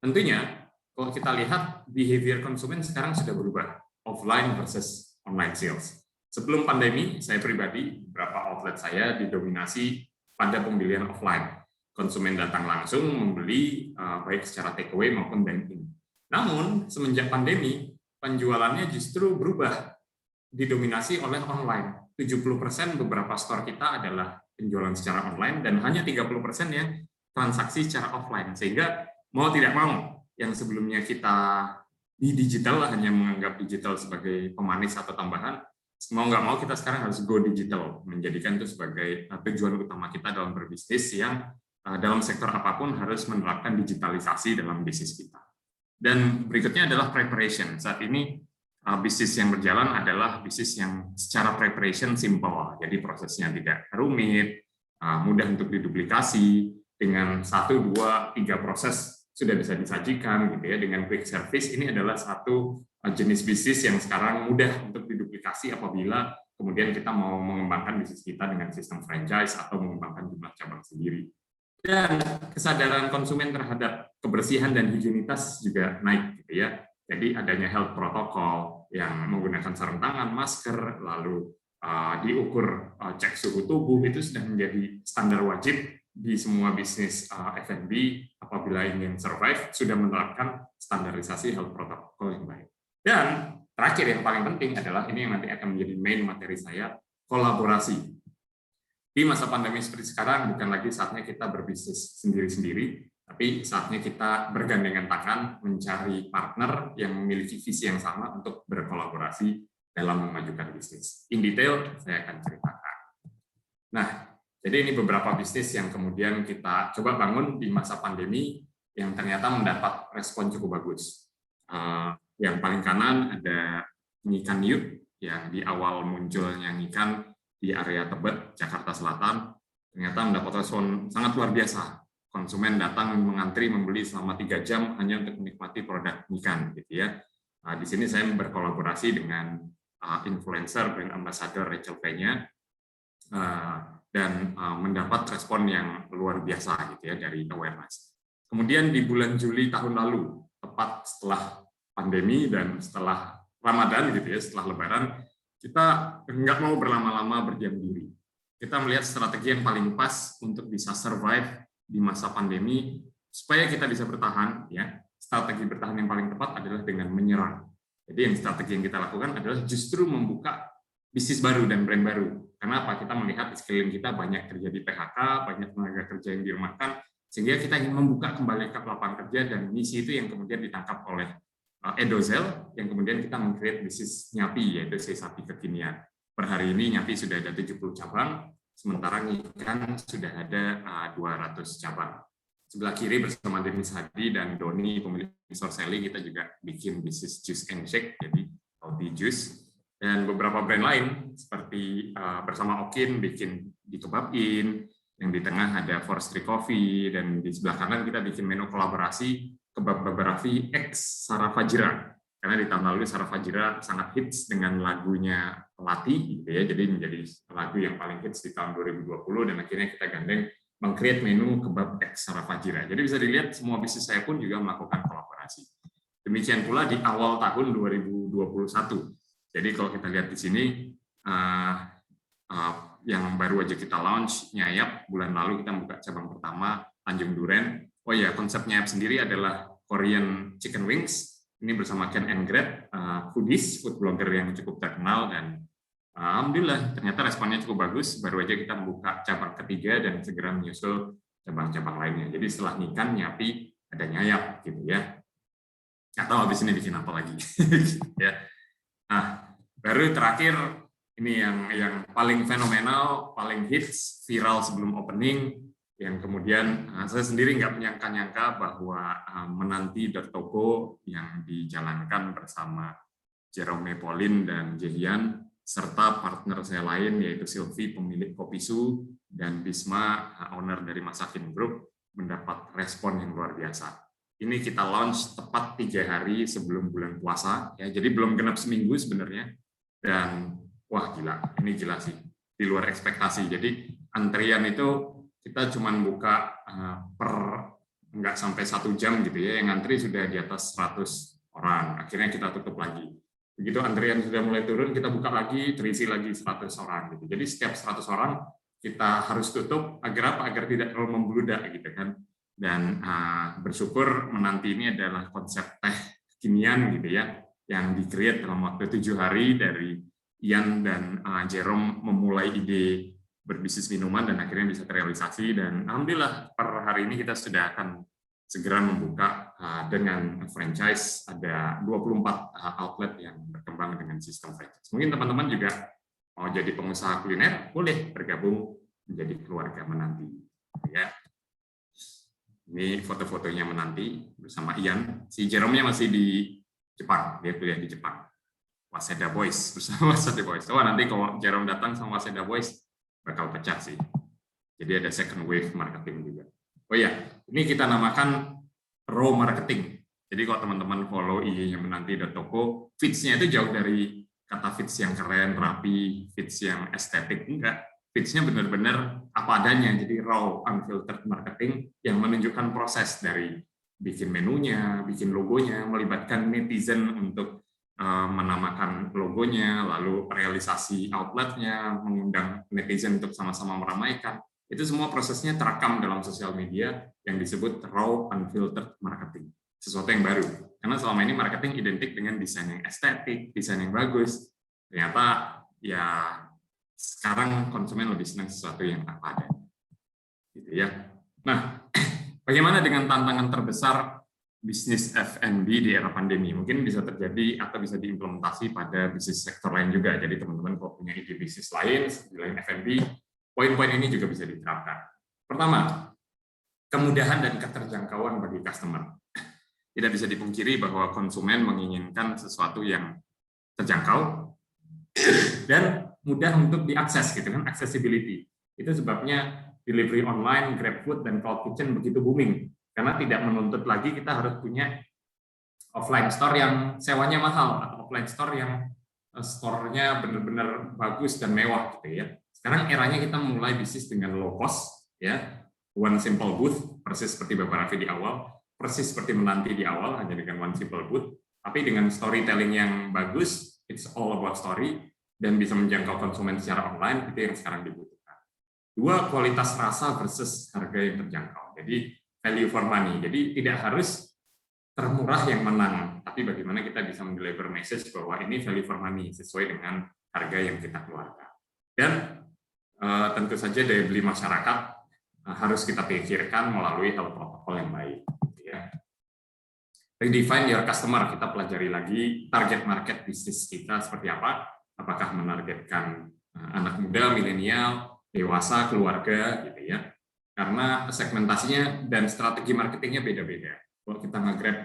Tentunya, kalau kita lihat behavior konsumen sekarang sudah berubah, offline versus online sales. Sebelum pandemi, saya pribadi, beberapa outlet saya didominasi pada pembelian offline. Konsumen datang langsung membeli baik secara takeaway maupun dine-in. Namun, semenjak pandemi, penjualannya justru berubah, didominasi oleh online. 70% beberapa store kita adalah penjualan secara online dan hanya 30% yang transaksi secara offline. Sehingga mau tidak mau, yang sebelumnya kita di digital hanya menganggap digital sebagai pemanis atau tambahan, mau nggak mau kita sekarang harus go digital, menjadikan itu sebagai tujuan utama kita dalam berbisnis yang dalam sektor apapun harus menerapkan digitalisasi dalam bisnis kita. Dan berikutnya adalah preparation. Saat ini bisnis yang berjalan adalah bisnis yang secara preparation simple, jadi prosesnya tidak rumit, mudah untuk diduplikasi, dengan 1, 2, 3 proses sudah bisa disajikan gitu ya. Dengan quick service ini adalah satu jenis bisnis yang sekarang mudah untuk diduplikasi apabila kemudian kita mau mengembangkan bisnis kita dengan sistem franchise atau mengembangkan jumlah cabang sendiri. Dan kesadaran konsumen terhadap kebersihan dan higienitas juga naik gitu ya. Jadi adanya health protocol yang menggunakan sarung tangan, masker, lalu diukur cek suhu tubuh, itu sudah menjadi standar wajib di semua bisnis F&B. Apabila ingin survive, sudah menerapkan standarisasi health protocol yang baik. Dan terakhir yang paling penting adalah ini yang nanti akan menjadi main materi saya, kolaborasi. Di masa pandemi seperti sekarang, bukan lagi saatnya kita berbisnis sendiri-sendiri, tapi saatnya kita bergandengan tangan mencari partner yang memiliki visi yang sama untuk berkolaborasi dalam memajukan bisnis. In detail, saya akan ceritakan. Nah, jadi ini beberapa bisnis yang kemudian kita coba bangun di masa pandemi yang ternyata mendapat respon cukup bagus. Yang paling kanan ada Ngikan Yuk, yang di awal munculnya Ngikan di area Tebet, Jakarta Selatan, ternyata mendapat respon sangat luar biasa. Konsumen datang mengantri membeli selama 3 jam hanya untuk menikmati produk Ngikan, gitu ya. Di sini saya berkolaborasi dengan influencer brand ambassador Rachel Penya dan mendapat respon yang luar biasa, gitu ya, dari awareness. Kemudian di bulan Juli tahun lalu, tepat setelah pandemi dan setelah Ramadan, gitu ya, setelah Lebaran, kita nggak mau berlama-lama berdiam diri. Kita melihat strategi yang paling pas untuk bisa survive di masa pandemi, supaya kita bisa bertahan. Ya, strategi bertahan yang paling tepat adalah dengan menyerang. Jadi yang strategi yang kita lakukan adalah justru membuka bisnis baru dan brand baru. Karena apa? Kita melihat di sekeliling kita banyak terjadi PHK, banyak tenaga kerja yang dirumahkan, sehingga kita ingin membuka kembali ke lapangan kerja, dan misi itu yang kemudian ditangkap oleh Edozel, yang kemudian kita meng-create bisnis Nyapi, yaitu sapi kekinian. Per hari ini Nyapi sudah ada 70 cabang, sementara Ngikan sudah ada 200 cabang. Sebelah kiri bersama Denis Hadi dan Doni, pemilik Sorcelli, kita juga bikin bisnis Juice and Shake, jadi roti juice. Dan beberapa brand lain, seperti bersama Okin bikin di Kebab In, yang di tengah ada Forestry Coffee, dan di sebelah kanan kita bikin menu kolaborasi Kebab Babarafi X Sarah Fajira, karena di tahun lalu Sarah Fajira sangat hits dengan lagunya Lati, gitu ya, jadi menjadi lagu yang paling hits di tahun 2020, dan akhirnya kita gandeng meng-create menu Kebab X Sarah Fajira. Jadi bisa dilihat semua bisnis saya pun juga melakukan kolaborasi. Demikian pula di awal tahun 2021. Jadi kalau kita lihat di sini, yang baru aja kita launch, Nyayap, bulan lalu kita buka cabang pertama, Tanjung Duren. Oh ya, konsep Nyayap sendiri adalah Korean chicken wings. Ini bersama Ken and Gret, foodies, food blogger yang cukup terkenal, dan alhamdulillah ternyata responnya cukup bagus. Baru aja kita membuka cabang ketiga dan segera menyusul cabang-cabang lainnya. Jadi setelah Ngikan, Nyapi, ada Nyayap, gitu ya. Nggak tahu habis ini bikin apa lagi. Ya. Nah, baru terakhir ini yang paling fenomenal, paling hits, viral sebelum opening, yang kemudian saya sendiri nggak menyangka-nyangka bahwa Menanti.toko yang dijalankan bersama Jerome Pauline dan Jelian, serta partner saya lain yaitu Sylvie, pemilik Kopisu, dan Bisma, owner dari Masakin Group, mendapat respon yang luar biasa. Ini kita launch tepat 3 hari sebelum bulan puasa, ya, jadi belum genap seminggu sebenarnya, dan wah gila, ini gila sih, di luar ekspektasi. Jadi antrian itu kita cuma buka nggak sampai 1 jam gitu ya, yang ngantri sudah di atas 100 orang. Akhirnya kita tutup lagi. Begitu antrian sudah mulai turun, kita buka lagi, terisi lagi 100 orang. Gitu. Jadi setiap 100 orang kita harus tutup agar apa? Agar tidak terlalu membludak gitu kan. Dan bersyukur menanti ini adalah konsep teh kekinian gitu ya, yang di-create dalam waktu 7 hari dari Ian dan Jerome memulai ide berbisnis minuman dan akhirnya bisa terrealisasi. Dan alhamdulillah per hari ini kita sudah akan segera membuka dengan franchise, ada 24 outlet yang berkembang dengan sistem franchise. Mungkin teman-teman juga mau jadi pengusaha kuliner, boleh bergabung menjadi keluarga menanti. Ya. Ini foto-fotonya menanti bersama Ian. Si Jerome-nya masih di Jepang, dia kuliah di Jepang. Waseda Boys, bersama Waseda Boys. Oh, nanti kalau Jerome datang sama Waseda Boys, bakal pecah sih. Jadi ada second wave marketing juga. Oh ya, ini kita namakan raw marketing. Jadi kalau teman-teman follow IG-nya menanti.toko, feeds-nya itu jauh dari kata feeds yang keren, rapi, feeds yang estetik, enggak. Feeds-nya benar-benar apa adanya, jadi raw, unfiltered marketing yang menunjukkan proses dari bikin menunya, bikin logonya, melibatkan netizen untuk menamakan logonya, lalu realisasi outletnya, mengundang netizen untuk sama-sama meramaikan. Itu semua prosesnya terekam dalam sosial media yang disebut raw unfiltered marketing. Sesuatu yang baru. Karena selama ini marketing identik dengan desain yang estetik, desain yang bagus. Ternyata ya sekarang konsumen lebih senang sesuatu yang apa ada. Gitu ya. Nah, bagaimana dengan tantangan terbesar bisnis F&B di era pandemi? Mungkin bisa terjadi atau bisa diimplementasi pada bisnis sektor lain juga. Jadi teman-teman kalau punya ide bisnis lain selain F&B, poin-poin ini juga bisa diterapkan. Pertama, kemudahan dan keterjangkauan bagi customer. Tidak bisa dipungkiri bahwa konsumen menginginkan sesuatu yang terjangkau dan mudah untuk diakses, gitu kan, accessibility. Itu sebabnya delivery online, GrabFood, dan Cloud Kitchen begitu booming. Karena tidak menuntut lagi kita harus punya offline store yang sewanya mahal atau offline store yang store-nya benar-benar bagus dan mewah, gitu ya. Sekarang eranya kita mulai bisnis dengan low cost, ya, one simple booth, persis seperti Bapak Raffi di awal, persis seperti menanti di awal, hanya dengan one simple booth, tapi dengan storytelling yang bagus, it's all about story, dan bisa menjangkau konsumen secara online, itu yang sekarang dibutuhkan. Dua, kualitas rasa versus harga yang terjangkau. Jadi value for money. Jadi tidak harus termurah yang menang, tapi bagaimana kita bisa mendeliver message bahwa ini value for money sesuai dengan harga yang kita keluarkan. Dan tentu saja daya beli masyarakat harus kita pikirkan melalui health protokol yang baik. Ya. Redefine your customer, kita pelajari lagi target market bisnis kita seperti apa. Apakah menargetkan anak muda, milenial, dewasa, keluarga, gitu ya. Karena segmentasinya dan strategi marketingnya beda-beda. Kalau kita nge-grab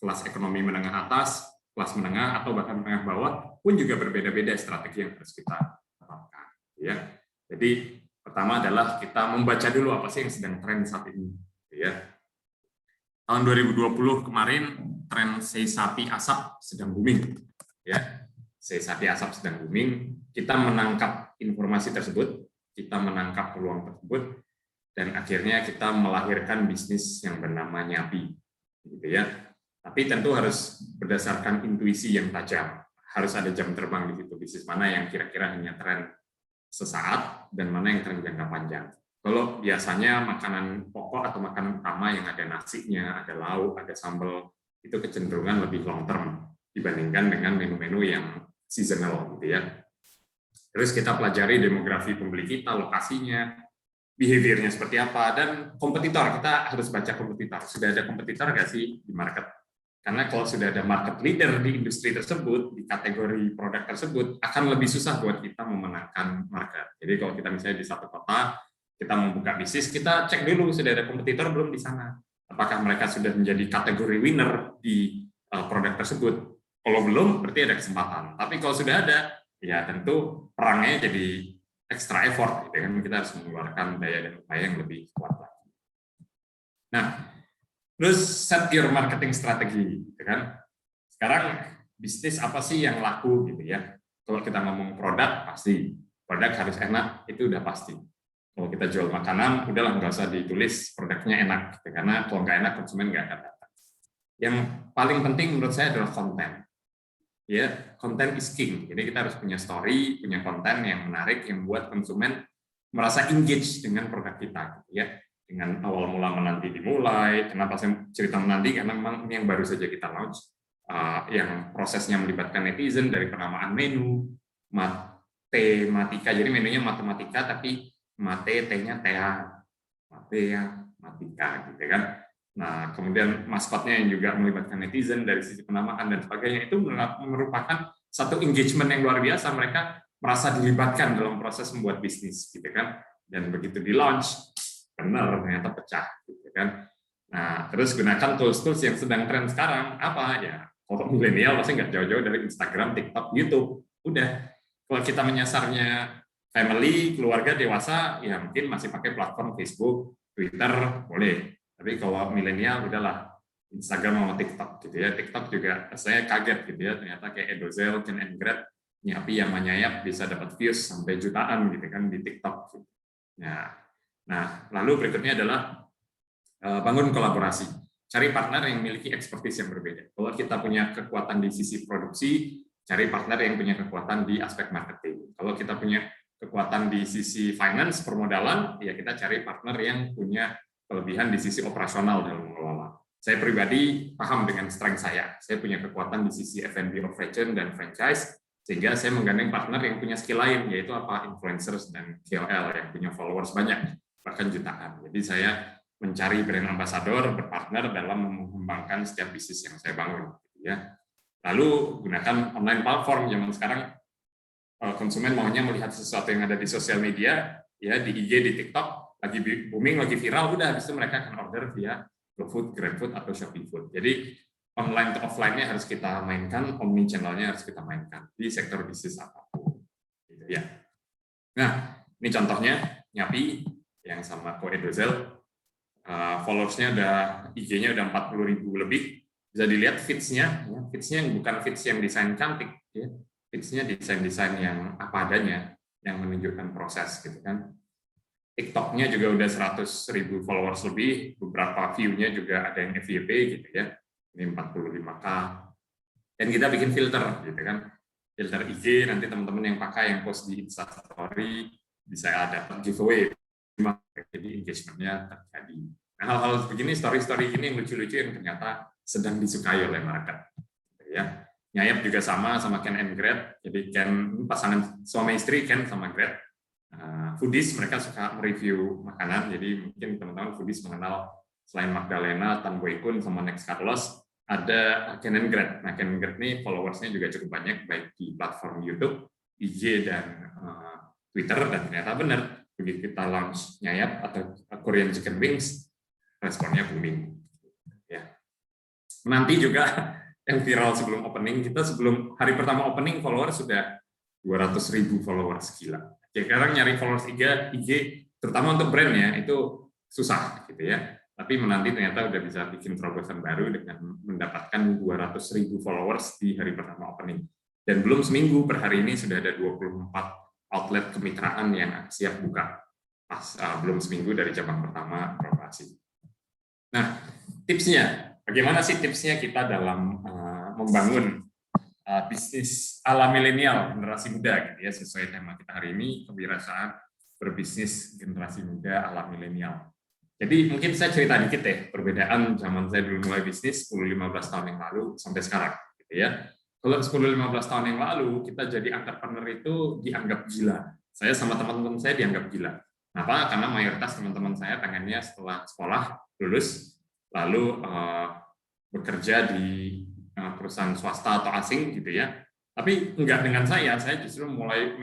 kelas ekonomi menengah atas, kelas menengah, atau bahkan menengah bawah, pun juga berbeda-beda strategi yang harus kita terapkan. Ya. Jadi pertama adalah kita membaca dulu apa sih yang sedang tren saat ini. Ya. Tahun 2020 kemarin tren seisapi asap sedang booming. Ya. Seisapi asap sedang booming. Kita menangkap informasi tersebut, kita menangkap peluang tersebut, dan akhirnya kita melahirkan bisnis yang bernama Nyapi. Gitu ya. Tapi tentu harus berdasarkan intuisi yang tajam. Harus ada jam terbang di situ, bisnis mana yang kira-kira hanya tren sesaat dan mana yang tren jangka panjang. Kalau biasanya makanan pokok atau makanan utama yang ada nasinya, ada lauk, ada sambal, itu kecenderungan lebih long term dibandingkan dengan menu-menu yang seasonal, gitu ya. Terus kita pelajari demografi pembeli kita, lokasinya, behavior-nya seperti apa, dan kompetitor, kita harus baca kompetitor. Sudah ada kompetitor nggak sih di market? Karena kalau sudah ada market leader di industri tersebut, di kategori produk tersebut, akan lebih susah buat kita memenangkan market. Jadi kalau kita misalnya di satu kota, kita membuka bisnis, kita cek dulu sudah ada kompetitor belum di sana. Apakah mereka sudah menjadi kategori winner di produk tersebut? Kalau belum, berarti ada kesempatan. Tapi kalau sudah ada, ya tentu perangnya jadi extra effort. Gitu kan? Kita harus mengeluarkan daya dan upaya yang lebih kuat lagi. Nah, terus set your marketing strategi, gitu kan? Sekarang bisnis apa sih yang laku, gitu ya? Kalau kita ngomong produk, pasti produk harus enak, itu udah pasti. Kalau kita jual makanan, udahlah nggak usah ditulis produknya enak, gitu. Karena kalau nggak enak konsumen nggak akan datang. Yang paling penting menurut saya adalah konten. ya konten is king. Jadi kita harus punya story, punya konten yang menarik yang buat konsumen merasa engage dengan produk kita, gitu ya. Dengan awal mula menanti dimulai. Kenapa saya cerita menanti? Karena memang ini yang baru saja kita launch, yang prosesnya melibatkan netizen dari penamaan menu, matematika. Jadi menunya matematika, tapi mate T-nya TA, matematika, gitu kan. Nah, kemudian maskotnya yang juga melibatkan netizen dari sisi penamaan dan sebagainya, itu merupakan satu engagement yang luar biasa. Mereka merasa dilibatkan dalam proses membuat bisnis, gitu kan. Dan begitu di launch, benar ternyata pecah, gitu kan. Nah, terus gunakan tools-tools yang sedang tren sekarang. Apa ya? Kalau milenial pasti nggak jauh-jauh dari Instagram, TikTok, YouTube. Udah. Kalau kita menyasarnya family, keluarga, dewasa, ya mungkin masih pakai platform Facebook, Twitter, boleh. Tapi kalau milenial udahlah Instagram sama TikTok, gitu ya. TikTok juga saya kaget, gitu ya, ternyata kayak Edozel, Ken and Greg, nyapi yang menyayap bisa dapat views sampai jutaan, gitu kan, di TikTok. Nah, lalu berikutnya adalah bangun kolaborasi. Cari partner yang memiliki expertise yang berbeda. Kalau kita punya kekuatan di sisi produksi, cari partner yang punya kekuatan di aspek marketing. Kalau kita punya kekuatan di sisi finance, permodalan, ya kita cari partner yang punya kelebihan di sisi operasional dalam mengelola. Saya pribadi paham dengan strength saya. Saya punya kekuatan di sisi F&B operation dan franchise, sehingga saya menggandeng partner yang punya skill lain, yaitu apa, influencers dan KOL yang punya followers banyak, bahkan jutaan. Jadi saya mencari brand ambassador, berpartner dalam mengembangkan setiap bisnis yang saya bangun. Ya. Lalu gunakan online platform. Zaman sekarang konsumen maunya melihat sesuatu yang ada di sosial media, ya di IG, di TikTok, lagi booming, lagi viral, udah habis itu mereka akan order via GoFood, GrabFood, atau Shopee Food. Jadi online to offline-nya harus kita mainkan, omni channel-nya harus kita mainkan di sektor bisnis apapun. Gitu ya. Nah, ini contohnya Nyapi yang sama Ko Edozel, followers-nya udah IG-nya udah 40.000 lebih. Bisa dilihat feeds-nya, ya. Feeds-nya bukan feeds yang desain cantik, ya. Feeds-nya desain-desain yang apa adanya, yang menunjukkan proses, gitu kan. TikTok-nya juga udah 100.000 followers lebih, beberapa view-nya juga ada yang FYP, gitu ya. Ini 45K. Dan kita bikin filter, gitu kan. Filter IG, nanti teman-teman yang pakai, yang post di Instastory, bisa ada giveaway, jadi engagement-nya terjadi. Nah, hal-hal begini, story-story ini yang lucu-lucu yang ternyata sedang disukai oleh market. Ya. Nyayap juga sama Ken and Greg. Jadi Ken pasangan suami istri, Ken sama Greg. Foodies, mereka suka mereview makanan. Jadi mungkin teman-teman foodies mengenal selain Magdalena, Tan Boy Kun, sama Next Carlos, ada Ken and Greg. Nah, Ken and Greg ini followers-nya juga cukup banyak, baik di platform YouTube, IG, dan Twitter. Dan ternyata benar, begitu kita launch Nyayap atau Korean Chicken Wings, responnya booming. Ya. Nanti juga yang viral sebelum opening, kita sebelum hari pertama opening followers sudah 200.000 followers, gila. Ya, sekarang nyari followers IG, terutama untuk brand ya, itu susah gitu ya. Tapi menanti ternyata udah bisa bikin terobosan baru dengan mendapatkan 200.000 followers di hari pertama opening. Dan belum seminggu, per hari ini sudah ada 24 outlet kemitraan yang siap buka. Belum seminggu dari cabang pertama beroperasi. Nah, tipsnya, bagaimana sih tipsnya kita dalam membangun bisnis ala milenial, generasi muda, gitu ya, sesuai tema kita hari ini, kewirausahaan berbisnis generasi muda ala milenial. Jadi mungkin saya cerita dikit ya, perbedaan zaman saya dulu mulai bisnis 10-15 tahun yang lalu sampai sekarang, gitu ya. Kalau 10-15 tahun yang lalu, kita jadi entrepreneur itu dianggap gila. Saya sama teman-teman saya dianggap gila. Kenapa? Karena mayoritas teman-teman saya pengennya setelah sekolah, lulus, lalu bekerja di perusahaan swasta atau asing gitu ya. Tapi enggak dengan saya justru mulai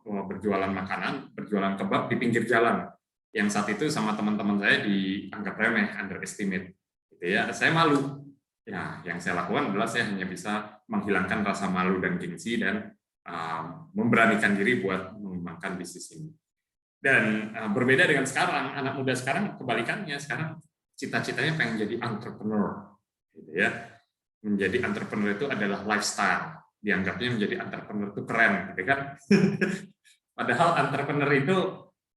berjualan makanan, berjualan kebab di pinggir jalan. Yang saat itu sama teman-teman saya dianggap remeh, underestimate. Gitu ya. Saya malu. Ya, yang saya lakukan adalah saya hanya bisa menghilangkan rasa malu dan gengsi dan memberanikan diri buat mengembangkan bisnis ini. Dan berbeda dengan sekarang, anak muda sekarang kebalikannya, sekarang cita-citanya pengen jadi entrepreneur. Gitu ya. Menjadi entrepreneur itu adalah lifestyle. Dianggapnya menjadi entrepreneur itu keren, gitu kan? Padahal entrepreneur itu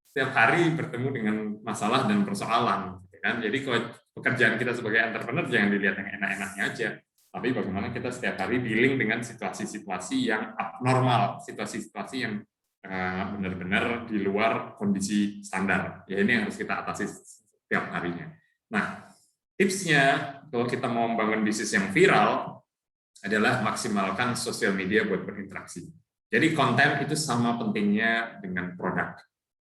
setiap hari bertemu dengan masalah dan persoalan, gitu kan? Jadi kalau pekerjaan kita sebagai entrepreneur jangan dilihat yang enak-enaknya aja, tapi bagaimana kita setiap hari dealing dengan situasi-situasi yang abnormal, situasi-situasi yang benar-benar di luar kondisi standar. Ya, ini yang harus kita atasi setiap harinya. Nah, tipsnya kalau kita mau membangun bisnis yang viral adalah maksimalkan sosial media buat berinteraksi. Jadi konten itu sama pentingnya dengan produk.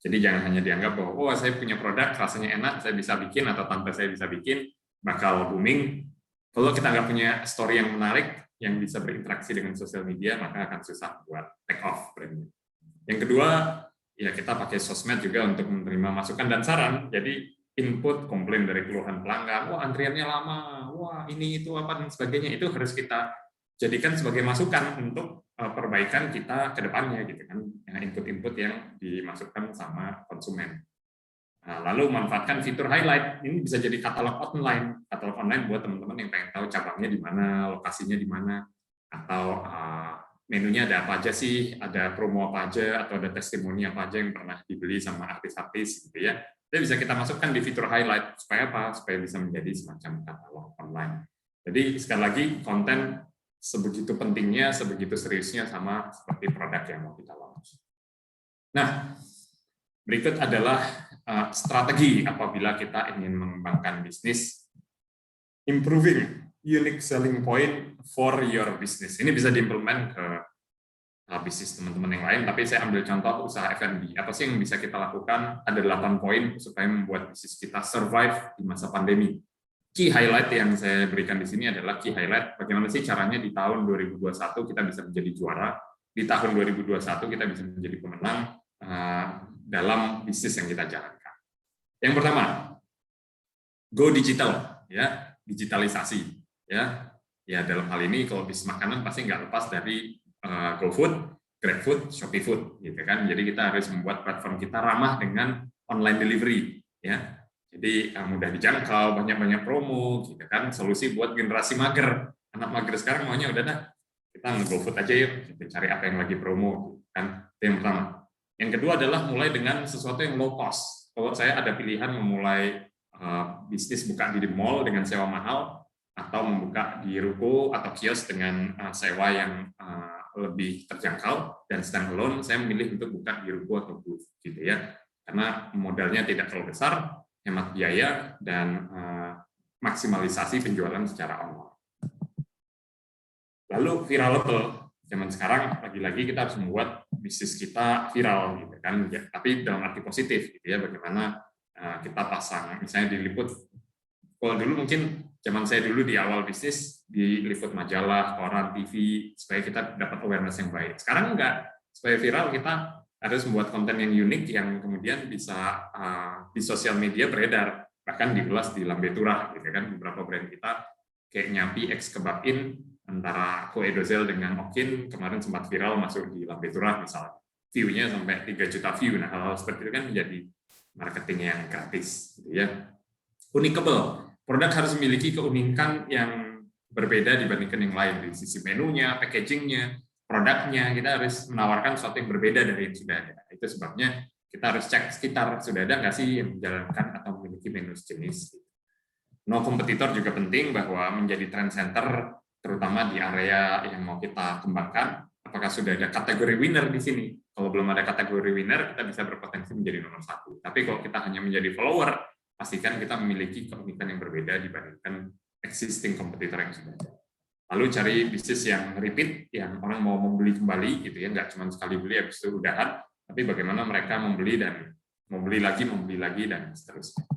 Jadi jangan hanya dianggap bahwa oh saya punya produk rasanya enak, saya bisa bikin atau tanpa saya bisa bikin bakal booming. Kalau kita nggak punya story yang menarik yang bisa berinteraksi dengan sosial media, maka akan susah buat take off brandnya. Yang kedua, ya kita pakai sosmed juga untuk menerima masukan dan saran. Jadi input, komplain dari keluhan pelanggan, wah antriannya lama, wah ini itu apa dan sebagainya, itu harus kita jadikan sebagai masukan untuk perbaikan kita ke depannya gitu kan, input-input yang dimasukkan sama konsumen. Nah, lalu manfaatkan fitur highlight, ini bisa jadi katalog online buat teman-teman yang pengen tahu cabangnya di mana, lokasinya di mana, atau menunya ada apa aja sih, ada promo apa aja, atau ada testimoni apa aja yang pernah dibeli sama artis-artis gitu ya. Jadi bisa kita masukkan di fitur highlight, supaya apa? Supaya bisa menjadi semacam katalog online. Jadi sekali lagi, konten sebegitu pentingnya, sebegitu seriusnya sama seperti produk yang mau kita launch. Nah, berikut adalah strategi apabila kita ingin mengembangkan bisnis, improving unique selling point for your business. Ini bisa diimplement ke bisnis teman-teman yang lain, tapi saya ambil contoh usaha F&B. Apa sih yang bisa kita lakukan? Ada 8 poin supaya membuat bisnis kita survive di masa pandemi. Key highlight yang saya berikan di sini adalah key highlight bagaimana sih caranya di tahun 2021 kita bisa menjadi juara, di tahun 2021 kita bisa menjadi pemenang dalam bisnis yang kita jalankan. Yang pertama, go digital, ya, digitalisasi. Ya dalam hal ini kalau bisnis makanan pasti nggak lepas dari GoFood, GrabFood, ShopeeFood, gitu kan. Jadi kita harus membuat platform kita ramah dengan online delivery, ya. Jadi mudah dijangkau, banyak promo, gitu kan. Solusi buat generasi mager, anak mager sekarang maunya udah dah kita nge-GoFood aja yuk, kita cari apa yang lagi promo, kan. Itu yang pertama. Yang kedua adalah mulai dengan sesuatu yang low cost. Kalau saya ada pilihan memulai bisnis buka di mall dengan sewa mahal, atau membuka di ruko atau kios dengan sewa yang lebih terjangkau dan standalone, saya memilih untuk buka di ruko atau booth gitu ya, karena modalnya tidak terlalu besar, hemat biaya, dan maksimalisasi penjualan secara online. Lalu viralable, zaman sekarang lagi-lagi kita harus membuat bisnis kita viral gitu kan, ya, tapi dalam arti positif gitu ya, bagaimana kita pasang misalnya diliput. Kalau dulu mungkin zaman saya dulu di awal bisnis diliput majalah, koran, TV supaya kita dapat awareness yang baik. Sekarang enggak, supaya viral kita harus membuat konten yang unik yang kemudian bisa di sosial media beredar, bahkan diulas di lambe turah gitu kan. Beberapa brand kita kayak Nyapi X Kebab In antara Koedozel dengan Okin kemarin sempat viral masuk di lambe turah misalnya. View-nya sampai 3 juta view. Nah, hal-hal seperti itu kan menjadi marketing yang gratis gitu ya. Unikable. Produk harus memiliki keunikan yang berbeda dibandingkan yang lain dari sisi menunya, packagingnya, produknya. Kita harus menawarkan sesuatu yang berbeda dari yang sudah ada. Itu sebabnya kita harus cek sekitar sudah ada nggak sih yang menjalankan atau memiliki menu sejenis. No kompetitor juga penting, bahwa menjadi trend center terutama di area yang mau kita kembangkan. Apakah sudah ada kategori winner di sini? Kalau belum ada kategori winner, kita bisa berpotensi menjadi nomor 1. Tapi kalau kita hanya menjadi follower, pastikan kita memiliki keunikan yang berbeda dibandingkan existing kompetitor yang sudah ada. Lalu cari bisnis yang repeat, yang orang mau membeli kembali gitu ya, nggak cuma sekali beli habis itu udahan, tapi bagaimana mereka membeli dan membeli lagi dan seterusnya.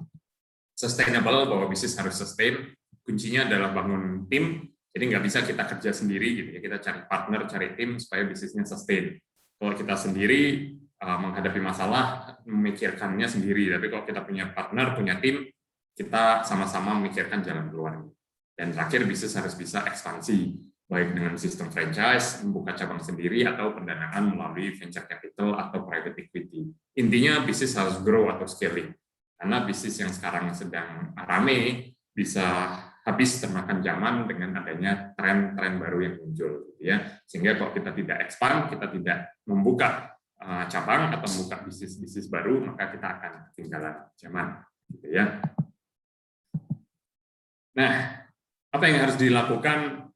Sustainable, bahwa bisnis harus sustain, kuncinya adalah bangun tim. Jadi nggak bisa kita kerja sendiri gitu ya, kita cari partner, cari tim supaya bisnisnya sustain. Kalau kita sendiri menghadapi masalah, memikirkannya sendiri. Tapi kalau kita punya partner, punya tim, kita sama-sama memikirkan jalan keluarnya. Dan terakhir, bisnis harus bisa ekspansi, baik dengan sistem franchise, membuka cabang sendiri, atau pendanaan melalui venture capital atau private equity. Intinya bisnis harus grow atau scaling. Karena bisnis yang sekarang sedang rame bisa habis termakan zaman dengan adanya tren-tren baru yang muncul. Gitu ya. Sehingga kalau kita tidak expand, kita tidak membuka cabang atau membuka bisnis baru, maka kita akan ketinggalan zaman, gitu ya. Nah, apa yang harus dilakukan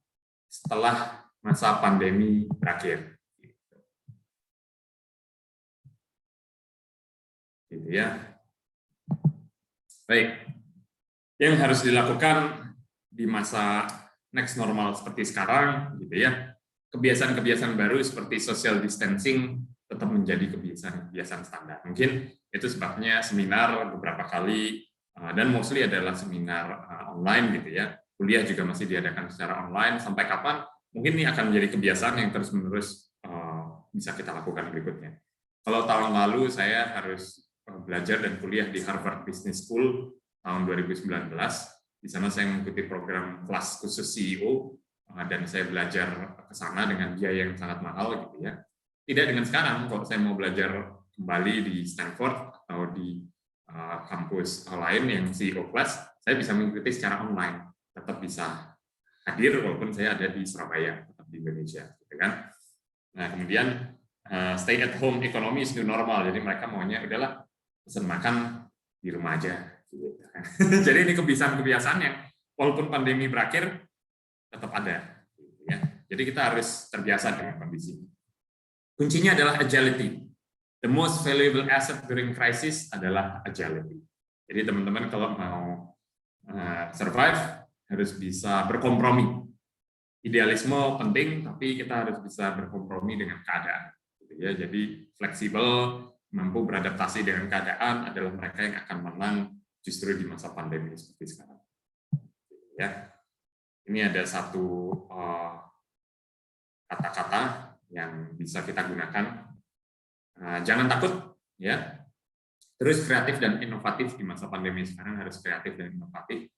setelah masa pandemi berakhir. Gitu ya. Baik, yang harus dilakukan di masa next normal seperti sekarang, gitu ya. Kebiasaan-kebiasaan baru seperti social distancing tetap menjadi kebiasaan standar. Mungkin itu sebabnya seminar beberapa kali dan mostly adalah seminar online, gitu ya. Kuliah juga masih diadakan secara online. Sampai kapan? Mungkin ini akan menjadi kebiasaan yang terus-menerus bisa kita lakukan berikutnya. Kalau tahun lalu saya harus belajar dan kuliah di Harvard Business School tahun 2019. Di sana saya mengikuti program kelas khusus CEO dan saya belajar ke sana dengan biaya yang sangat mahal, gitu ya. Tidak dengan sekarang, kalau saya mau belajar kembali di Stanford atau di kampus lain yang CEO class, saya bisa mengikuti secara online, tetap bisa hadir walaupun saya ada di Surabaya, tetap di Indonesia, gitu kan. Nah, kemudian stay at home economy is new normal, jadi mereka maunya udahlah pesan makan di rumah aja. Jadi ini kebiasaan-kebiasaan yang walaupun pandemi berakhir tetap ada. Jadi kita harus terbiasa dengan kondisi. Kuncinya adalah agility. The most valuable asset during crisis adalah agility. Jadi teman-teman kalau mau survive harus bisa berkompromi. Idealisme penting, tapi kita harus bisa berkompromi dengan keadaan. Jadi fleksibel, mampu beradaptasi dengan keadaan adalah mereka yang akan menang justru di masa pandemi seperti sekarang. Ya, ini ada satu kata-kata yang bisa kita gunakan. Jangan takut, ya. Terus kreatif dan inovatif di masa pandemi sekarang, harus kreatif dan inovatif.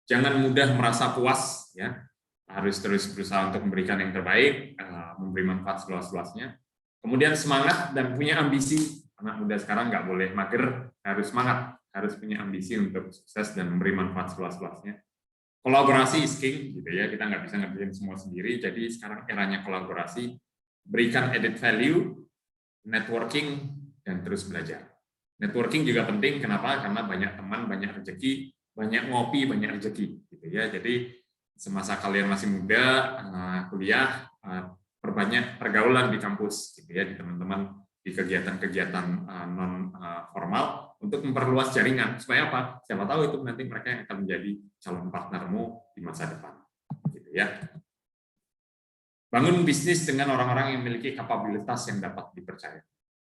Jangan mudah merasa puas, ya. Harus terus berusaha untuk memberikan yang terbaik, memberi manfaat seluas-luasnya. Kemudian semangat dan punya ambisi. Anak muda sekarang nggak boleh mager, harus semangat, harus punya ambisi untuk sukses dan memberi manfaat seluas-luasnya. Kolaborasi is king, gitu ya. Kita nggak bisa ngerjain semua sendiri. Jadi sekarang eranya kolaborasi, berikan added value, networking, dan terus belajar. Networking juga penting. Kenapa? Karena banyak teman, banyak rezeki, banyak ngopi, banyak rezeki, gitu ya. Jadi semasa kalian masih muda, kuliah, perbanyak pergaulan di kampus, gitu ya, di teman-teman, di kegiatan-kegiatan non formal untuk memperluas jaringan supaya apa? Siapa tahu itu nanti mereka yang akan menjadi calon partnermu di masa depan, gitu ya. Bangun bisnis dengan orang-orang yang memiliki kapabilitas yang dapat dipercaya.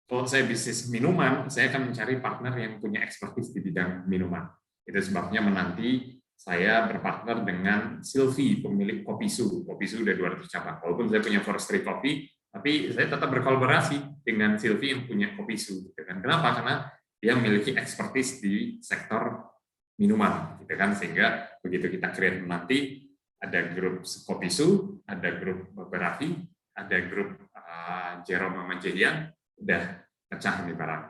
Kalau saya bisnis minuman, saya akan mencari partner yang punya ekspertis di bidang minuman. Itu sebabnya menanti saya berpartner dengan Sylvie, pemilik Kopisu. Kopisu udah 200 cabang. Walaupun saya punya Forestry Coffee, tapi saya tetap berkolaborasi dengan Sylvie yang punya Kopisu. Kenapa? Karena dia memiliki ekspertis di sektor minuman, sehingga begitu kita create nanti ada grup Kopisu, ada grup Berafi, ada grup Jerome sama Jehian, udah pecah nih barang,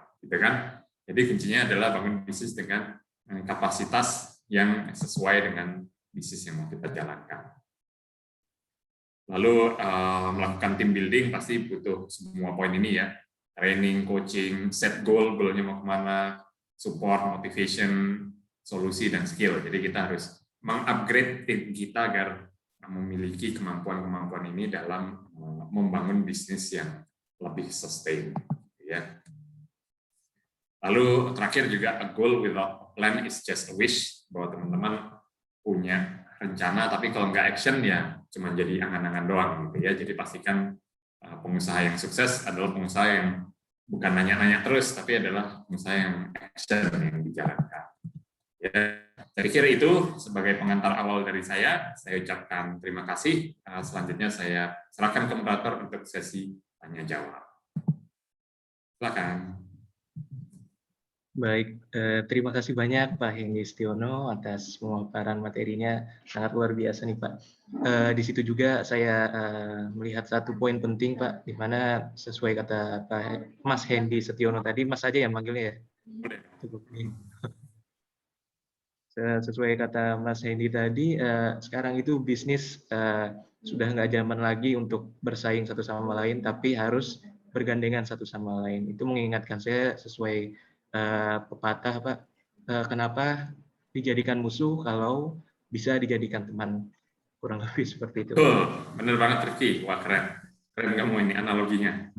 Jadi kuncinya adalah bangun bisnis dengan kapasitas yang sesuai dengan bisnis yang mau kita jalankan. Lalu melakukan team building pasti butuh semua poin ini ya. Training, coaching, set goal-nya mau kemana, support, motivation, solusi, dan skill. Jadi kita harus mengupgrade tim kita agar memiliki kemampuan-kemampuan ini dalam membangun bisnis yang lebih sustain. Ya. Lalu terakhir juga, a goal without a plan is just a wish, bahwa teman-teman punya rencana, tapi kalau nggak action ya cuma jadi angan-angan doang, Jadi pastikan pengusaha yang sukses adalah pengusaha yang bukan nanya-nanya terus, tapi adalah pengusaha yang action yang dijalankan. Ya, saya pikir itu sebagai pengantar awal dari saya ucapkan terima kasih. Selanjutnya saya serahkan ke moderator untuk sesi tanya-jawab. Silakan. Baik, terima kasih banyak Pak Hendy Stiono atas pemaparan materinya, sangat luar biasa nih Pak. Di situ juga saya melihat satu poin penting Pak, di mana sesuai kata Pak Mas Hendy Stiono tadi, Mas aja yang manggilnya ya? Sesuai kata Mas Hendy tadi, sekarang itu bisnis sudah nggak zaman lagi untuk bersaing satu sama lain, tapi harus bergandengan satu sama lain. Itu mengingatkan saya sesuai pepatah Pak, kenapa dijadikan musuh kalau bisa dijadikan teman. kurang lebih seperti itu. Bener banget Rifki, wah keren kamu ini analoginya.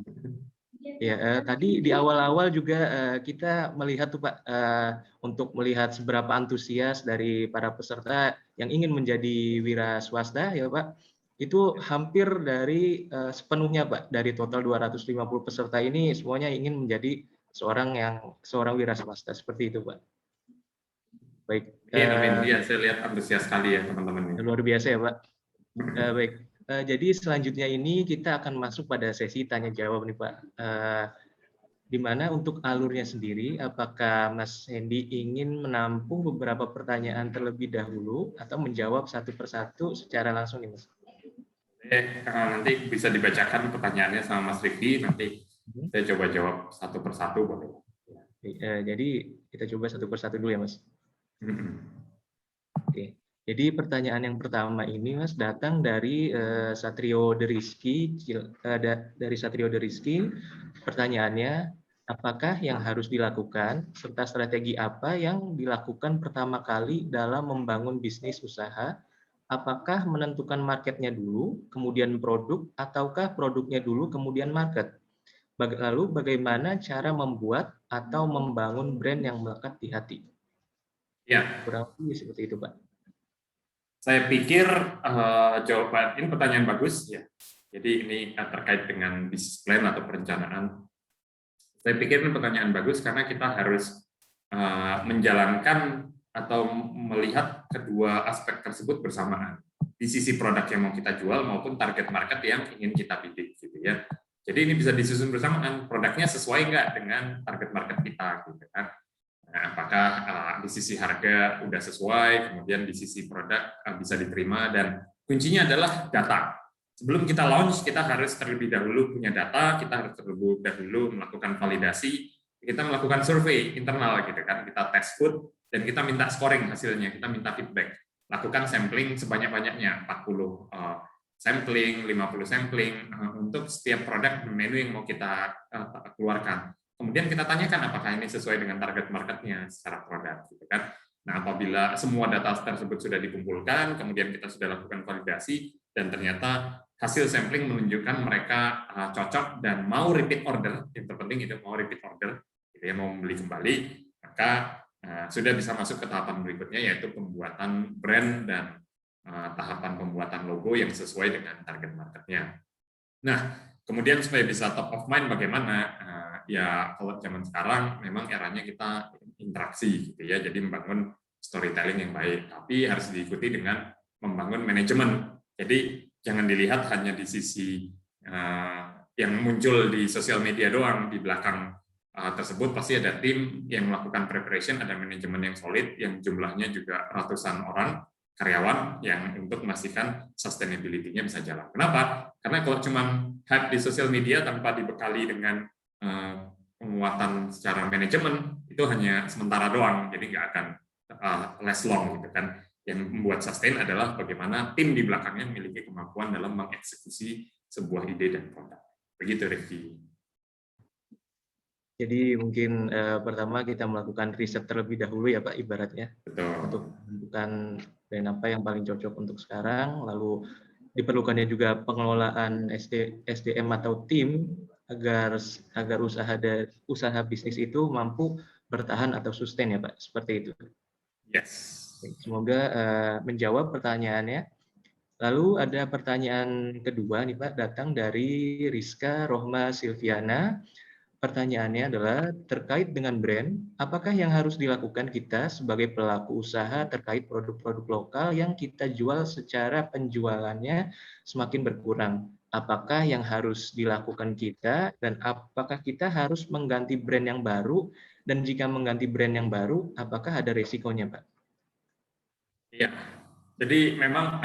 Ya, tadi di awal-awal juga kita melihat tuh Pak, untuk melihat seberapa antusias dari para peserta yang ingin menjadi wira swasta ya Pak, itu hampir dari sepenuhnya Pak, dari total 250 peserta ini semuanya ingin menjadi seorang wira swasta, seperti itu Pak. Baik. Amin. Ya, saya lihat antusias sekali ya teman-teman. Luar biasa ya Pak. Baik. Jadi selanjutnya ini kita akan masuk pada sesi tanya jawab nih Pak. Di mana untuk alurnya sendiri, apakah Mas Hendy ingin menampung beberapa pertanyaan terlebih dahulu atau menjawab satu persatu secara langsung nih Mas? Nanti bisa dibacakan pertanyaannya sama Mas Rifki, nanti saya coba jawab satu persatu boleh. Jadi kita coba satu persatu dulu ya Mas. Oke. Jadi pertanyaan yang pertama ini Mas datang dari Satrio Deriski. Dari Satrio Deriski, pertanyaannya, apakah yang harus dilakukan serta strategi apa yang dilakukan pertama kali dalam membangun bisnis usaha? Apakah menentukan marketnya dulu, kemudian produk, ataukah produknya dulu, kemudian market? Lalu bagaimana cara membuat atau membangun brand yang melekat di hati? Ya. Kurang lebih seperti itu Pak. Saya pikir jawaban ini pertanyaan bagus ya. Jadi ini terkait dengan business plan atau perencanaan. Saya pikir ini pertanyaan bagus karena kita harus menjalankan atau melihat kedua aspek tersebut bersamaan. Di sisi produk yang mau kita jual maupun target market yang ingin kita bidik gitu ya. Jadi ini bisa disusun bersamaan. Produknya sesuai nggak dengan target market kita gitu kan. Nah, apakah di sisi harga udah sesuai, kemudian di sisi produk bisa diterima, dan kuncinya adalah data. Sebelum kita launch, kita harus terlebih dahulu punya data, kita harus terlebih dahulu melakukan validasi, kita melakukan survei internal gitu kan, kita test food, dan kita minta scoring hasilnya, kita minta feedback. Lakukan sampling sebanyak-banyaknya, 40 sampling, 50 sampling, untuk setiap produk menu yang mau kita keluarkan. Kemudian kita tanyakan apakah ini sesuai dengan target marketnya secara produk, gitu kan? Nah, apabila semua data tersebut sudah dikumpulkan, kemudian kita sudah lakukan validasi, dan ternyata hasil sampling menunjukkan mereka cocok dan mau repeat order, yang terpenting itu mau repeat order, gitu ya, mau membeli kembali, maka sudah bisa masuk ke tahapan berikutnya, yaitu pembuatan brand dan tahapan pembuatan logo yang sesuai dengan target marketnya. Nah, kemudian supaya bisa top of mind bagaimana? Ya kalau zaman sekarang memang eranya kita interaksi gitu ya, jadi membangun storytelling yang baik, tapi harus diikuti dengan membangun manajemen. Jadi jangan dilihat hanya di sisi yang muncul di sosial media doang. Di belakang tersebut pasti ada tim yang melakukan preparation, ada manajemen yang solid, yang jumlahnya juga ratusan orang karyawan yang untuk memastikan sustainability-nya bisa jalan. Kenapa? Karena kalau cuma hype di sosial media tanpa dibekali dengan penguatan secara manajemen, itu hanya sementara doang, jadi nggak akan last long gitu kan. Yang membuat sustain adalah bagaimana tim di belakangnya memiliki kemampuan dalam mengeksekusi sebuah ide dan produk. Begitu, Rifki. Jadi mungkin pertama kita melakukan riset terlebih dahulu ya Pak, ibaratnya. Betul. Untuk menentukan brand apa yang paling cocok untuk sekarang, lalu diperlukannya juga pengelolaan SDM atau tim agar usaha bisnis itu mampu bertahan atau sustain ya Pak, seperti itu. Yes. Semoga menjawab pertanyaannya. Lalu ada pertanyaan kedua nih Pak, datang dari Rizka Rohma Silviana. Pertanyaannya adalah terkait dengan brand, apakah yang harus dilakukan kita sebagai pelaku usaha terkait produk-produk lokal yang kita jual secara penjualannya semakin berkurang? Apakah yang harus dilakukan kita dan apakah kita harus mengganti brand yang baru? Dan jika mengganti brand yang baru, apakah ada resikonya, Pak? Iya, jadi memang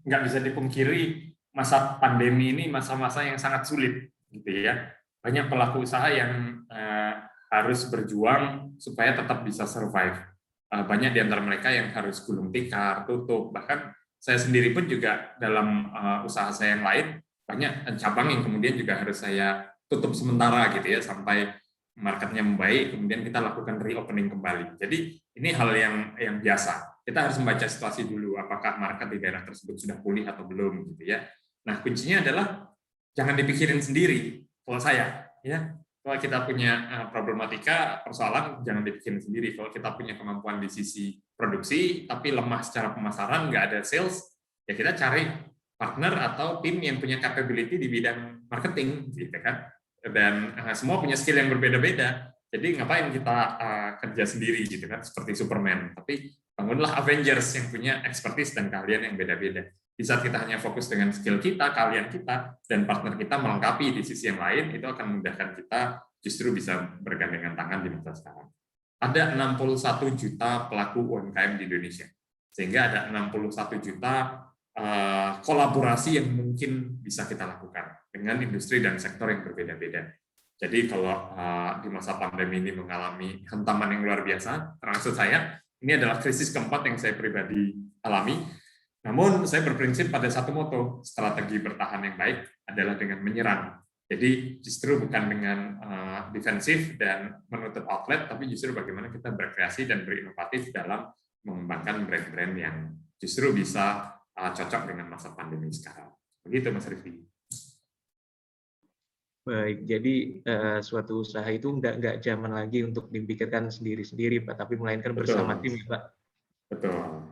nggak bisa dipungkiri masa pandemi ini masa-masa yang sangat sulit, gitu ya. Banyak pelaku usaha yang harus berjuang supaya tetap bisa survive. Banyak di antara mereka yang harus gulung tikar, tutup. Bahkan saya sendiri pun juga dalam usaha saya yang lain, banyak cabang yang kemudian juga harus saya tutup sementara gitu ya, sampai marketnya membaik, kemudian kita lakukan reopening kembali. Jadi ini hal yang biasa. kita harus membaca situasi dulu, apakah market di daerah tersebut sudah pulih atau belum gitu ya. Nah, kuncinya adalah jangan dipikirin sendiri. Kalau saya, ya, kalau kita punya problematika, persoalan, jangan dipikirin sendiri. Kalau kita punya kemampuan di sisi produksi, tapi lemah secara pemasaran, nggak ada sales, ya kita cari partner atau tim yang punya capability di bidang marketing, gitu kan. Dan semua punya skill yang berbeda-beda. Jadi ngapain kita kerja sendiri gitu kan, seperti Superman. Tapi bangunlah Avengers yang punya expertise dan keahlian yang beda-beda. Di saat kita hanya fokus dengan skill kita, keahlian kita, dan partner kita melengkapi di sisi yang lain, itu akan memudahkan kita justru bisa bergandengan tangan di masa sekarang. Ada 61 juta pelaku UMKM di Indonesia. Sehingga ada 61 juta kolaborasi yang mungkin bisa kita lakukan dengan industri dan sektor yang berbeda-beda. Jadi kalau di masa pandemi ini mengalami hentaman yang luar biasa, termasuk saya, ini adalah krisis keempat yang saya pribadi alami. Namun saya berprinsip pada satu moto, strategi bertahan yang baik adalah dengan menyerang. Jadi justru bukan dengan defensif dan menutup outlet, tapi justru bagaimana kita berkreasi dan berinovatif dalam mengembangkan brand-brand yang justru bisa cocok dengan masa pandemi sekarang. Begitu Mas Rifki. Baik, jadi suatu usaha itu nggak zaman lagi untuk dipikirkan sendiri-sendiri, Pak, tapi melainkan bersama tim, Pak. Betul.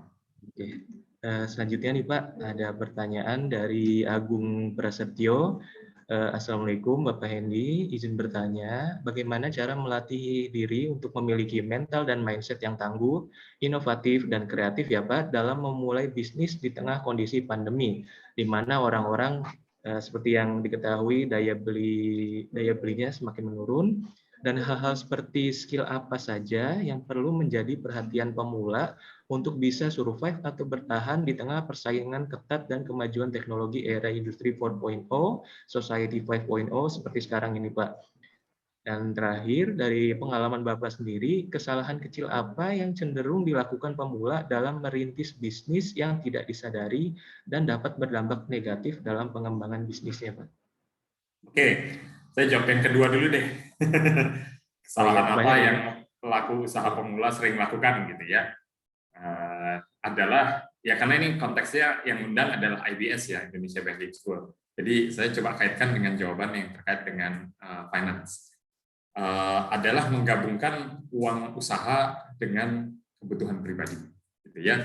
Oke. Selanjutnya nih Pak, ada pertanyaan dari Agung Prasetyo. Assalamualaikum Bapak Hendy, izin bertanya, bagaimana cara melatih diri untuk memiliki mental dan mindset yang tangguh, inovatif, dan kreatif ya Pak, dalam memulai bisnis di tengah kondisi pandemi, di mana orang-orang seperti yang diketahui daya belinya semakin menurun, dan hal-hal seperti skill apa saja yang perlu menjadi perhatian pemula untuk bisa survive atau bertahan di tengah persaingan ketat dan kemajuan teknologi era industri 4.0, society 5.0 seperti sekarang ini Pak. Dan terakhir, dari pengalaman Bapak sendiri, kesalahan kecil apa yang cenderung dilakukan pemula dalam merintis bisnis yang tidak disadari dan dapat berdampak negatif dalam pengembangan bisnisnya, Pak? Oke, saya jawab yang kedua dulu deh. Kesalahan apa yang pelaku usaha pemula sering lakukan gitu ya? Adalah, ya karena ini konteksnya yang undang adalah IBS ya, Indonesia Banking School. Jadi saya coba kaitkan dengan jawaban yang terkait dengan finance. Adalah menggabungkan uang usaha dengan kebutuhan pribadi, gitu ya.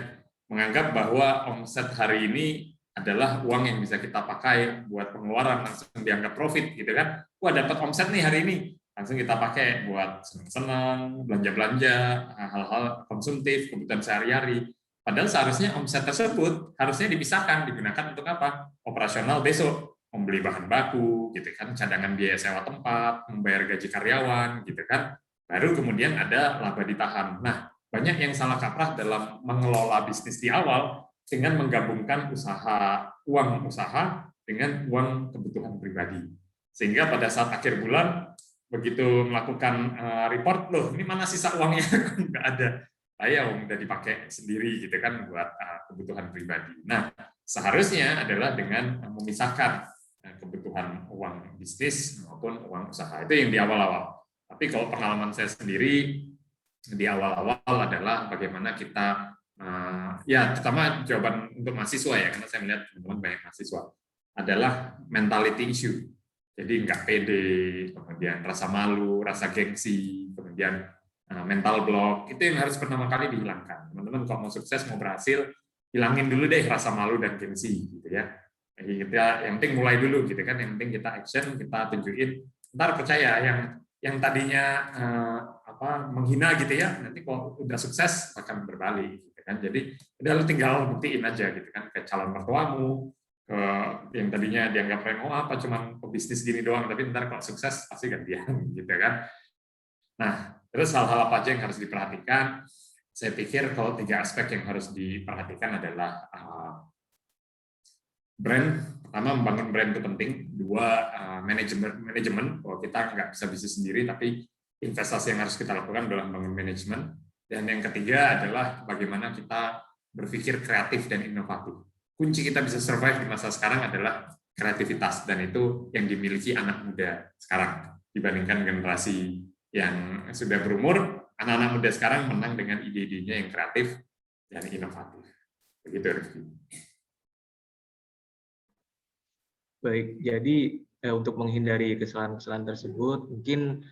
Menganggap bahwa omset hari ini adalah uang yang bisa kita pakai buat pengeluaran, langsung dianggap profit, gitu kan. Wah, dapat omset nih hari ini, langsung kita pakai buat senang-senang, belanja-belanja, hal-hal konsumtif, kebutuhan sehari-hari. Padahal seharusnya omset tersebut harusnya dipisahkan, digunakan untuk apa? Operasional besok. Membeli bahan baku, gitu kan, cadangan biaya sewa tempat, membayar gaji karyawan, gitu kan, baru kemudian ada laba ditahan. Nah, banyak yang salah kaprah dalam mengelola bisnis di awal dengan menggabungkan uang usaha dengan uang kebutuhan pribadi. Sehingga pada saat akhir bulan, begitu melakukan report, loh ini mana sisa uangnya? Nggak ada. Saya udah dipakai sendiri, gitu kan, buat kebutuhan pribadi. Nah, seharusnya adalah dengan memisahkan kebutuhan uang bisnis maupun uang usaha. Itu yang di awal-awal. Tapi kalau pengalaman saya sendiri di awal-awal adalah bagaimana kita, ya terutama jawaban untuk mahasiswa ya, karena saya melihat teman-teman banyak mahasiswa, adalah mentality issue. Jadi nggak pede, kemudian rasa malu, rasa gengsi, kemudian mental block, itu yang harus pertama kali dihilangkan. Teman-teman kalau mau sukses, mau berhasil, hilangin dulu deh rasa malu dan gengsi, gitu ya. Kita yang penting mulai dulu gitu kan, yang penting kita action, kita tunjukin, ntar percaya yang tadinya menghina gitu ya, nanti kalau udah sukses akan berbalik gitu kan. Jadi udah lu tinggal buktiin aja gitu kan, ke calon mertuamu, ke yang tadinya dianggap remeh, apa cuman pebisnis gini doang, tapi ntar kalau sukses pasti gantian gitu kan. Nah, terus hal-hal apa aja yang harus diperhatikan? Saya pikir kalau 3 aspek yang harus diperhatikan adalah brand. Pertama, membangun brand itu penting. 2, manajemen. Kalau kita nggak bisa bisnis sendiri, tapi investasi yang harus kita lakukan adalah membangun manajemen. Dan yang ketiga adalah bagaimana kita berpikir kreatif dan inovatif. Kunci kita bisa survive di masa sekarang adalah kreativitas, dan itu yang dimiliki anak muda sekarang dibandingkan generasi yang sudah berumur. Anak-anak muda sekarang menang dengan ide-idenya yang kreatif, dan inovatif. Begitu, Rifki. Baik, jadi untuk menghindari kesalahan-kesalahan tersebut, mungkin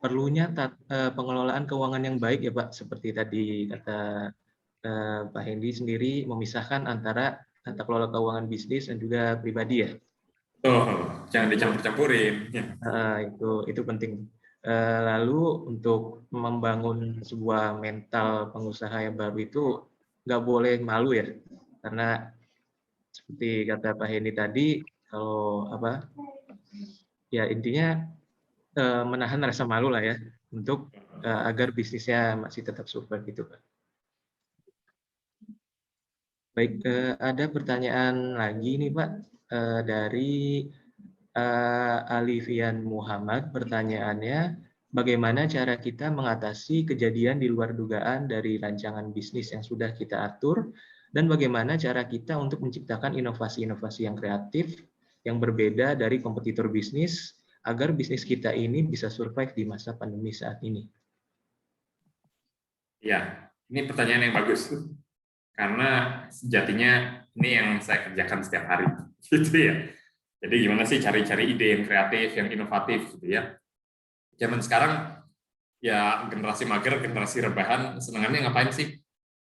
perlunya pengelolaan keuangan yang baik ya Pak, seperti tadi kata Pak Hendy sendiri, memisahkan antara tata kelola keuangan bisnis dan juga pribadi ya. Oh, jangan dicampur-campurin. Itu penting. Lalu untuk membangun sebuah mental pengusaha yang baru itu nggak boleh malu ya, karena seperti kata Pak Hendy tadi, kalau ya intinya menahan rasa malu lah ya, untuk agar bisnisnya masih tetap survive gitu Pak. Baik, ada pertanyaan lagi nih Pak dari Alifian Muhammad. Pertanyaannya, bagaimana cara kita mengatasi kejadian di luar dugaan dari rancangan bisnis yang sudah kita atur, dan bagaimana cara kita untuk menciptakan inovasi-inovasi yang kreatif yang berbeda dari kompetitor bisnis agar bisnis kita ini bisa survive di masa pandemi saat ini? Ya, ini pertanyaan yang bagus. Karena sejatinya ini yang saya kerjakan setiap hari, gitu ya. Jadi gimana sih cari-cari ide yang kreatif, yang inovatif, gitu ya. Zaman sekarang, ya generasi mager, generasi rebahan, senangannya ngapain sih?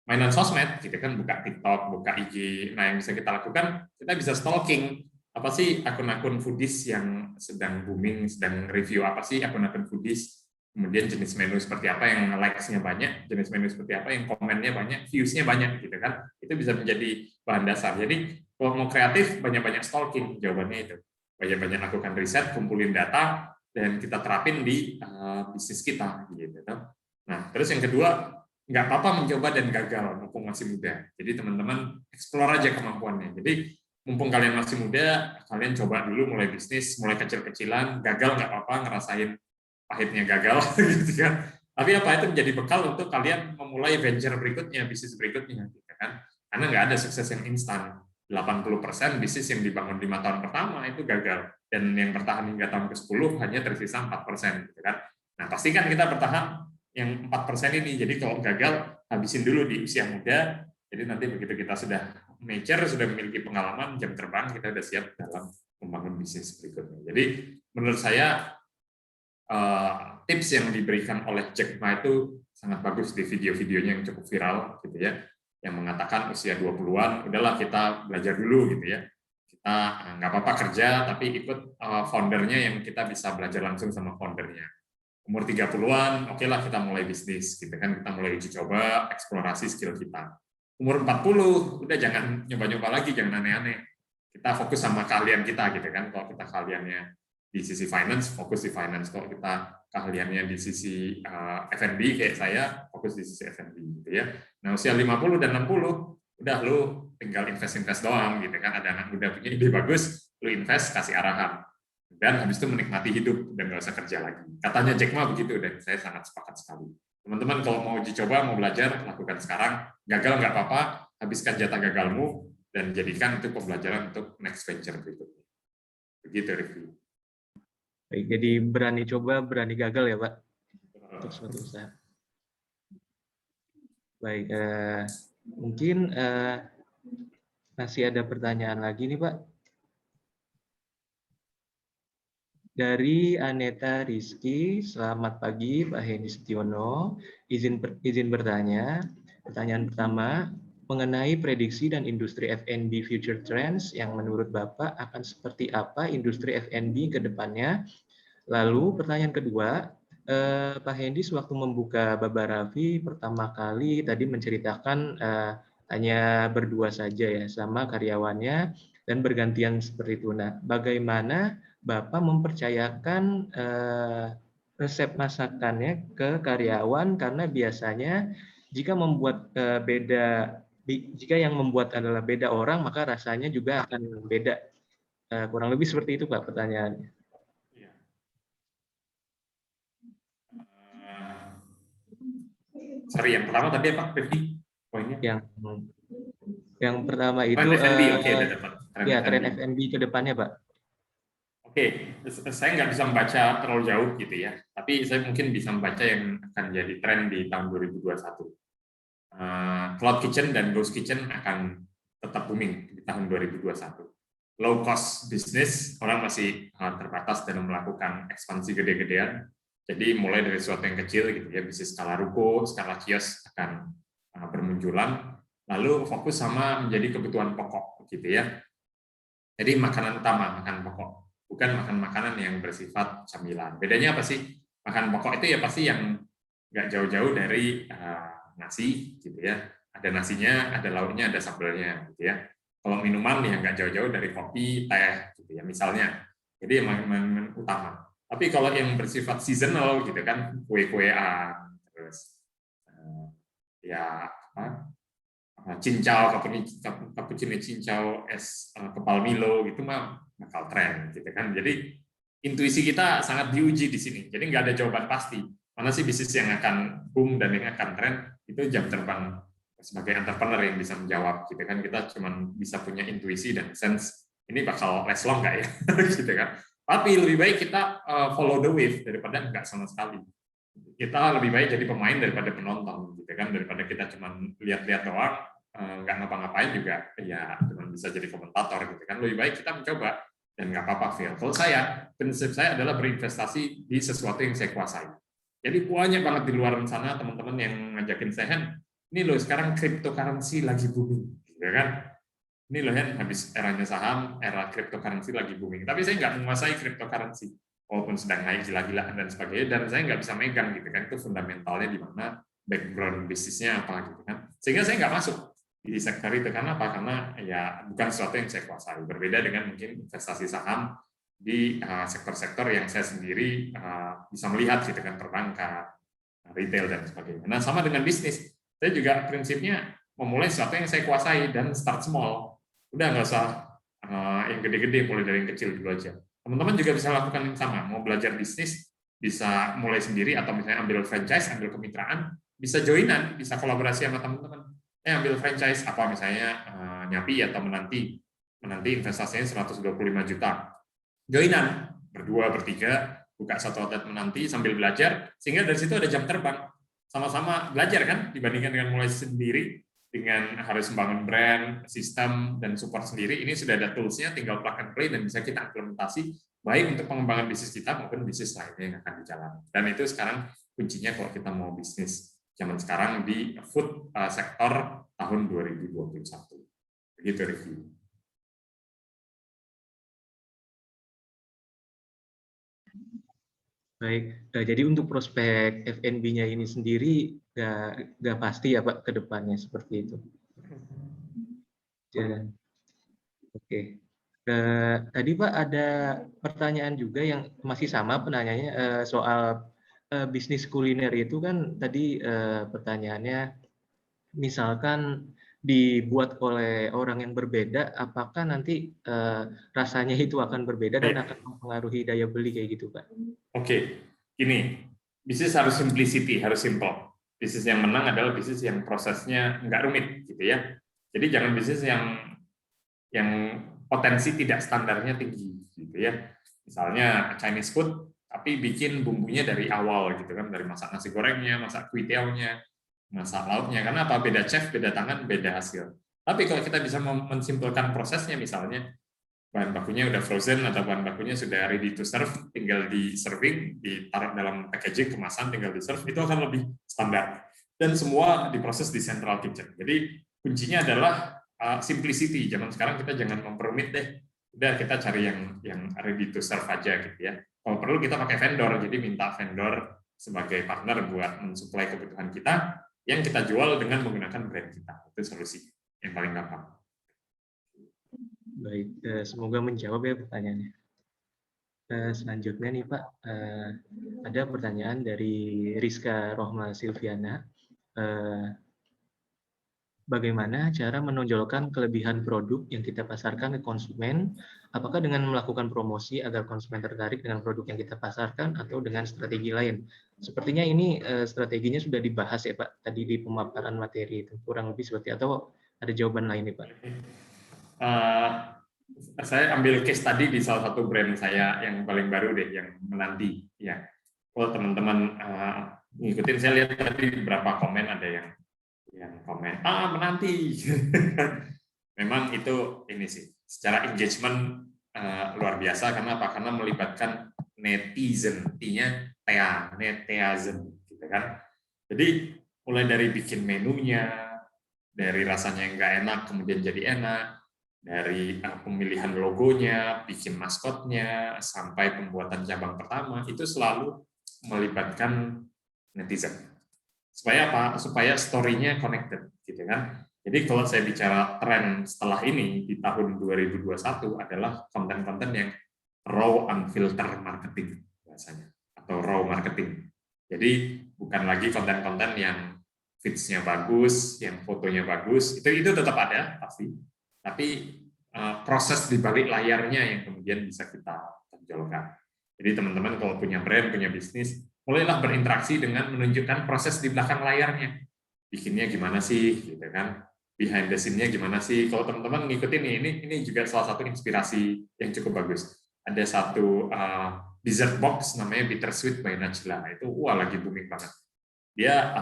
Mainan sosmed, gitu kan, buka TikTok, buka IG. Nah, yang bisa kita lakukan, kita bisa stalking. Apa sih akun-akun foodies yang sedang booming, sedang review apa sih akun-akun foodies, kemudian jenis menu seperti apa yang likes-nya banyak, jenis menu seperti apa yang komennya banyak, views-nya banyak, gitu kan. Itu bisa menjadi bahan dasar. Jadi, kalau mau kreatif, banyak-banyak stalking, jawabannya itu. Banyak-banyak lakukan riset, kumpulin data, dan kita terapin di bisnis kita. Gitu. Nah, terus yang kedua, nggak apa-apa mencoba dan gagal, mumpung masih muda. Jadi, teman-teman explore aja kemampuannya. Jadi, mumpung kalian masih muda, kalian coba dulu mulai bisnis, mulai kecil-kecilan, gagal nggak apa-apa, ngerasain pahitnya gagal, gitu kan. Tapi apa itu menjadi bekal untuk kalian memulai venture berikutnya, bisnis berikutnya, gitu kan. Karena nggak ada sukses yang instan. 80% bisnis yang dibangun 5 tahun pertama itu gagal, dan yang bertahan hingga tahun ke-10 hanya tersisa 4%, gitu kan. Nah, pastikan kita bertahan yang 4% ini. Jadi kalau gagal, habisin dulu di usia muda. Jadi nanti begitu kita sudah mature, sudah memiliki pengalaman, jam terbang, kita sudah siap dalam membangun bisnis berikutnya. Jadi menurut saya tips yang diberikan oleh Jack Ma itu sangat bagus di video-videonya yang cukup viral, gitu ya, yang mengatakan usia 20-an, udahlah kita belajar dulu, gitu ya. Kita nggak apa-apa kerja, tapi ikut foundernya yang kita bisa belajar langsung sama foundernya. Umur 30-an, oke lah kita mulai bisnis, gitu kan, kita mulai uji coba, eksplorasi skill kita. Umur 40, udah jangan nyoba-nyoba lagi, jangan aneh-aneh. Kita fokus sama keahlian kita, gitu kan. Kalau kita keahliannya di sisi finance, fokus di finance. Kalau kita keahliannya di sisi F&B kayak saya, fokus di sisi F&B, gitu ya. Nah, usia 50 dan 60, udah lu tinggal invest doang, gitu kan. Ada anak muda punya ide bagus, lu invest, kasih arahan. Dan habis itu menikmati hidup dan nggak usah kerja lagi. Katanya Jack Ma begitu, dan saya sangat sepakat sekali. Teman-teman kalau mau uji coba, mau belajar, lakukan sekarang. Gagal nggak apa-apa, habiskan jatah gagalmu, dan jadikan itu pembelajaran untuk next venture berikutnya. Begitu, Rifki. Baik, jadi berani coba, berani gagal ya Pak, untuk suatu usaha. Baik, mungkin masih ada pertanyaan lagi nih Pak. Dari Aneta Rizky, selamat pagi Pak Hendy Setiono. Izin bertanya. Pertanyaan pertama, mengenai prediksi dan industri F&B future trends yang menurut Bapak akan seperti apa industri F&B ke depannya? Lalu pertanyaan kedua, Pak Hendy sewaktu membuka Baba Raffi pertama kali tadi menceritakan hanya berdua saja ya sama karyawannya dan bergantian seperti itu. Nah, bagaimana Bapak mempercayakan resep masakannya ke karyawan, karena biasanya jika yang membuat adalah beda orang, maka rasanya juga akan beda. Kurang lebih seperti itu Pak pertanyaannya. Sorry, yang pertama tadi apa, Rifki? Poinnya? Yang pertama itu F&B, oke, udah dapat. Tren F&B ke depannya, Pak. Oke, saya nggak bisa membaca terlalu jauh gitu ya, tapi saya mungkin bisa membaca yang akan jadi tren di tahun 2021. Cloud Kitchen dan Ghost Kitchen akan tetap booming di tahun 2021. Low cost business, orang masih terbatas dalam melakukan ekspansi gede-gedean. Jadi mulai dari sesuatu yang kecil gitu ya, bisnis skala ruko, skala kios akan bermunculan. Lalu fokus sama menjadi kebutuhan pokok gitu ya. Jadi makanan utama, makan pokok, bukan makan makanan yang bersifat camilan. Bedanya apa sih? Makan pokok itu ya pasti yang nggak jauh-jauh dari nasi gitu ya. Ada nasinya, ada lauknya, ada sambelnya gitu ya. Kalau minuman ya nggak jauh-jauh dari kopi, teh gitu ya misalnya. Jadi makanan utama. Tapi kalau yang bersifat seasonal gitu kan, kue-kuean, terus ya apa? Cincau, cappuccino cincau, es kepal Milo gitu mah bakal tren gitu kan. Jadi intuisi kita sangat diuji di sini. Jadi nggak ada jawaban pasti. Mana sih bisnis yang akan boom dan yang akan tren, itu jam terbang sebagai entrepreneur yang bisa menjawab gitu kan. Kita cuma bisa punya intuisi dan sense ini bakal leslong nggak ya gitu kan. Tapi lebih baik kita follow the wave daripada nggak sama sekali. Kita lebih baik jadi pemain daripada penonton gitu kan, daripada kita cuma lihat-lihat doang nggak ngapa-ngapain juga ya cuma bisa jadi komentator gitu kan. Lebih baik kita mencoba dan nggak apa-apa fail. Kalau saya, prinsip saya adalah berinvestasi di sesuatu yang saya kuasai. Jadi banyak banget di luar sana teman-teman yang ngajakin saya, ini loh sekarang cryptocurrency lagi booming, gitu kan? Ini loh Hen, habis eranya saham, era cryptocurrency lagi booming. Tapi saya nggak menguasai cryptocurrency, walaupun sedang naik gila-gilaan dan sebagainya, dan saya nggak bisa megang gitu kan, itu fundamentalnya di mana, background bisnisnya apa gitu kan. Sehingga saya nggak masuk di sektor itu. Karena apa? Karena ya bukan sesuatu yang saya kuasai. Berbeda dengan mungkin investasi saham di sektor-sektor yang saya sendiri bisa melihat gitu kan, perbankan, retail dan sebagainya. Nah, sama dengan bisnis. Saya juga prinsipnya memulai sesuatu yang saya kuasai dan start small. Udah nggak usah yang gede-gede, mulai dari yang kecil dulu aja. Teman-teman juga bisa lakukan yang sama. Mau belajar bisnis, bisa mulai sendiri atau misalnya ambil franchise, ambil kemitraan, bisa joinan, bisa kolaborasi sama teman-teman. Ambil franchise apa misalnya Nyapi atau menanti investasinya 125 juta. Joinan berdua bertiga buka satu outlet menanti sambil belajar, sehingga dari situ ada jam terbang, sama-sama belajar kan, dibandingkan dengan mulai sendiri dengan harus membangun brand, sistem dan support sendiri. Ini sudah ada toolsnya, tinggal plug and play dan bisa kita implementasi baik untuk pengembangan bisnis kita maupun bisnis lainnya yang akan dijalankan. Dan itu sekarang kuncinya kalau kita mau bisnis zaman sekarang di food sektor tahun 2021. Begitu review. Baik, jadi untuk prospek F&B-nya ini sendiri nggak pasti ya Pak ke depannya seperti itu. Oke. Tadi Pak ada pertanyaan juga yang masih sama penanyanya soal bisnis kuliner itu kan tadi pertanyaannya misalkan dibuat oleh orang yang berbeda, apakah nanti rasanya itu akan berbeda dan akan mempengaruhi daya beli kayak gitu Pak? Oke, ini bisnis harus simplicity, harus simple. Bisnis yang menang adalah bisnis yang prosesnya nggak rumit, gitu ya. Jadi jangan bisnis yang potensi tidak standarnya tinggi, gitu ya. Misalnya Chinese food, tapi bikin bumbunya dari awal, gitu kan, dari masak nasi gorengnya, masak kuih teonya, masak lauknya. Karena apa? Beda chef, beda tangan, beda hasil. Tapi kalau kita bisa mensimpulkan prosesnya, misalnya bahan bakunya udah frozen atau bahan bakunya sudah ready to serve, tinggal di serving, ditaruh dalam packaging kemasan, tinggal di serve, itu akan lebih standar. Dan semua diproses di central kitchen. Jadi kuncinya adalah simplicity. Zaman sekarang kita jangan memperumit deh. Udah kita cari yang ready to serve aja gitu ya. Kalau perlu kita pakai vendor, jadi minta vendor sebagai partner buat mensuplai kebutuhan kita yang kita jual dengan menggunakan brand kita. Itu solusi yang paling gampang. Baik, semoga menjawab ya pertanyaannya. Selanjutnya nih Pak, ada pertanyaan dari Rizka Rohma Silviana. Bagaimana cara menonjolkan kelebihan produk yang kita pasarkan ke konsumen? Apakah dengan melakukan promosi agar konsumen tertarik dengan produk yang kita pasarkan atau dengan strategi lain? Sepertinya ini strateginya sudah dibahas ya Pak, tadi di pemaparan materi itu. Kurang lebih seperti atau ada jawaban lain nih Pak? Saya ambil case tadi di salah satu brand saya yang paling baru deh, yang menanti. Ya, kalau teman-teman ngikutin, saya lihat tadi beberapa komen ada yang yang komen menanti. Memang itu ini sih secara engagement luar biasa. Karena apa? Karena melibatkan netizen, artinya netizen gitu kan. Jadi mulai dari bikin menunya, dari rasanya yang nggak enak kemudian jadi enak, dari pemilihan logonya, bikin maskotnya, sampai pembuatan cabang pertama, itu selalu melibatkan netizen. Supaya apa? Supaya story-nya connected, gitu kan. Jadi kalau saya bicara tren setelah ini di tahun 2021 adalah konten-konten yang raw unfiltered marketing biasanya, atau raw marketing. Jadi bukan lagi konten-konten yang feeds-nya bagus, yang fotonya bagus, itu tetap ada pasti. Tapi proses di balik layarnya yang kemudian bisa kita tonjolkan. Jadi teman-teman kalau punya brand, punya bisnis, mulailah berinteraksi dengan menunjukkan proses di belakang layarnya. Bikinnya gimana sih, gitu kan? Behind the scene-nya gimana sih? Kalau teman-teman ngikutin ini juga salah satu inspirasi yang cukup bagus. Ada satu dessert box namanya Bittersweet by Najla. Itu lagi booming banget. Dia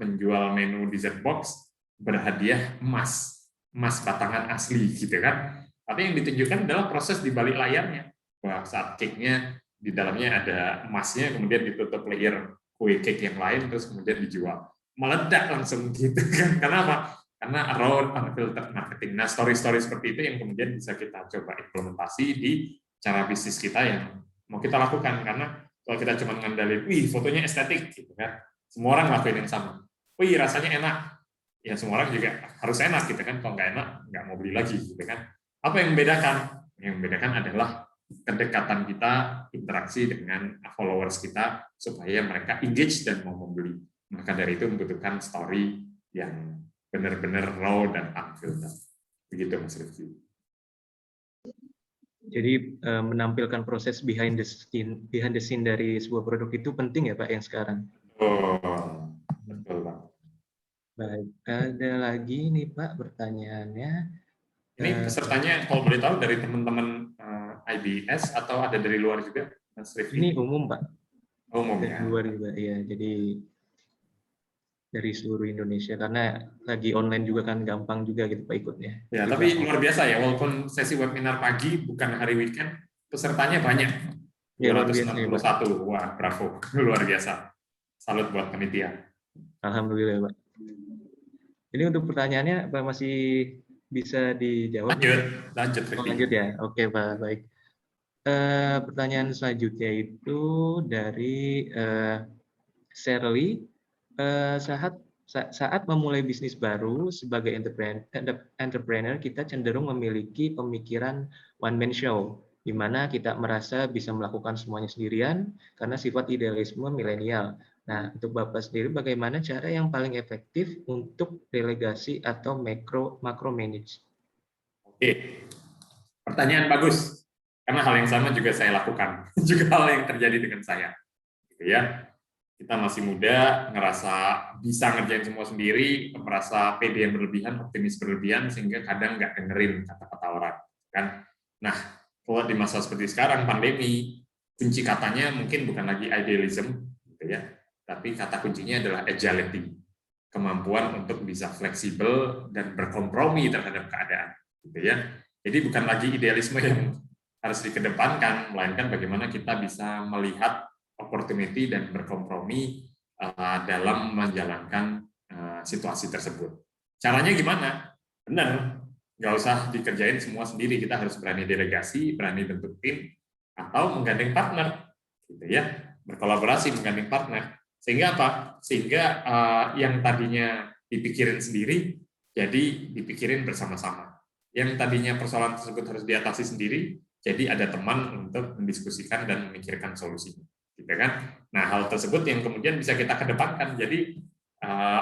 menjual menu dessert box berhadiah emas batangan asli, gitu kan? Tapi yang ditunjukkan adalah proses di balik layarnya. Wah, saat cake-nya di dalamnya ada emasnya, kemudian ditutup layer kue cake yang lain, terus kemudian dijual. Meledak langsung gitu kan. Karena apa? Karena raw unfiltered marketing. Nah, story-story seperti itu yang kemudian bisa kita coba implementasi di cara bisnis kita yang mau kita lakukan. Karena kalau kita cuma ngandalin, fotonya estetik, gitu kan. Semua orang lakuin yang sama. Rasanya enak. Ya, semua orang juga harus enak, gitu kan. Kalau nggak enak, nggak mau beli lagi, gitu kan. Apa yang membedakan? Yang membedakan adalah kedekatan kita, interaksi dengan followers kita, supaya mereka engage dan mau membeli. Maka dari itu membutuhkan story yang benar-benar raw dan unfiltered. Begitu, Mas Rifki. Jadi menampilkan proses behind the scene dari sebuah produk itu penting ya Pak yang sekarang? Betul Pak. Baik, ada lagi nih Pak pertanyaannya. Ini pesertanya kalau boleh tahu dari teman-teman IBS atau ada dari luar juga, Mas Rifki? Ini umum Pak. Umum dari ya. luar juga ya, jadi dari seluruh Indonesia karena lagi online juga kan gampang juga gitu Pak ikutnya. Ya, tapi luar biasa ya, walaupun sesi webinar pagi bukan hari weekend, pesertanya banyak. Ya, 261. Wah, bravo. Luar biasa. Salut buat panitia. Alhamdulillah Pak. Ini untuk pertanyaannya Pak masih bisa dijawab? Lanjut. Lanjut ya. Oke Pak, baik. Pertanyaan selanjutnya itu dari Shirley. Saat memulai bisnis baru sebagai entrepreneur, kita cenderung memiliki pemikiran one man show, di mana kita merasa bisa melakukan semuanya sendirian karena sifat idealisme milenial. Nah, untuk Bapak sendiri, bagaimana cara yang paling efektif untuk delegasi atau macro manage? Oke, pertanyaan bagus. Karena hal yang sama juga saya lakukan, juga hal yang terjadi dengan saya. Gitu ya. Kita masih muda, ngerasa bisa ngerjain semua sendiri, merasa pede yang berlebihan, optimis berlebihan, sehingga kadang nggak dengerin kata-kata orang. Kan? Nah, kalau di masa seperti sekarang, pandemi, kunci katanya mungkin bukan lagi idealism, gitu ya, tapi kata kuncinya adalah agility, kemampuan untuk bisa fleksibel dan berkompromi terhadap keadaan. Gitu ya. Jadi bukan lagi idealisme yang harus dikedepankan, melainkan bagaimana kita bisa melihat opportunity dan berkompromi dalam menjalankan situasi tersebut. Caranya gimana? Benar, nggak usah dikerjain semua sendiri. Kita harus berani delegasi, berani bentuk tim, atau menggandeng partner, gitu ya, berkolaborasi menggandeng partner. Sehingga apa? Sehingga yang tadinya dipikirin sendiri, jadi dipikirin bersama-sama. Yang tadinya persoalan tersebut harus diatasi sendiri, jadi ada teman untuk mendiskusikan dan memikirkan solusinya. Gitu kan? Nah, hal tersebut yang kemudian bisa kita kedepankan. Jadi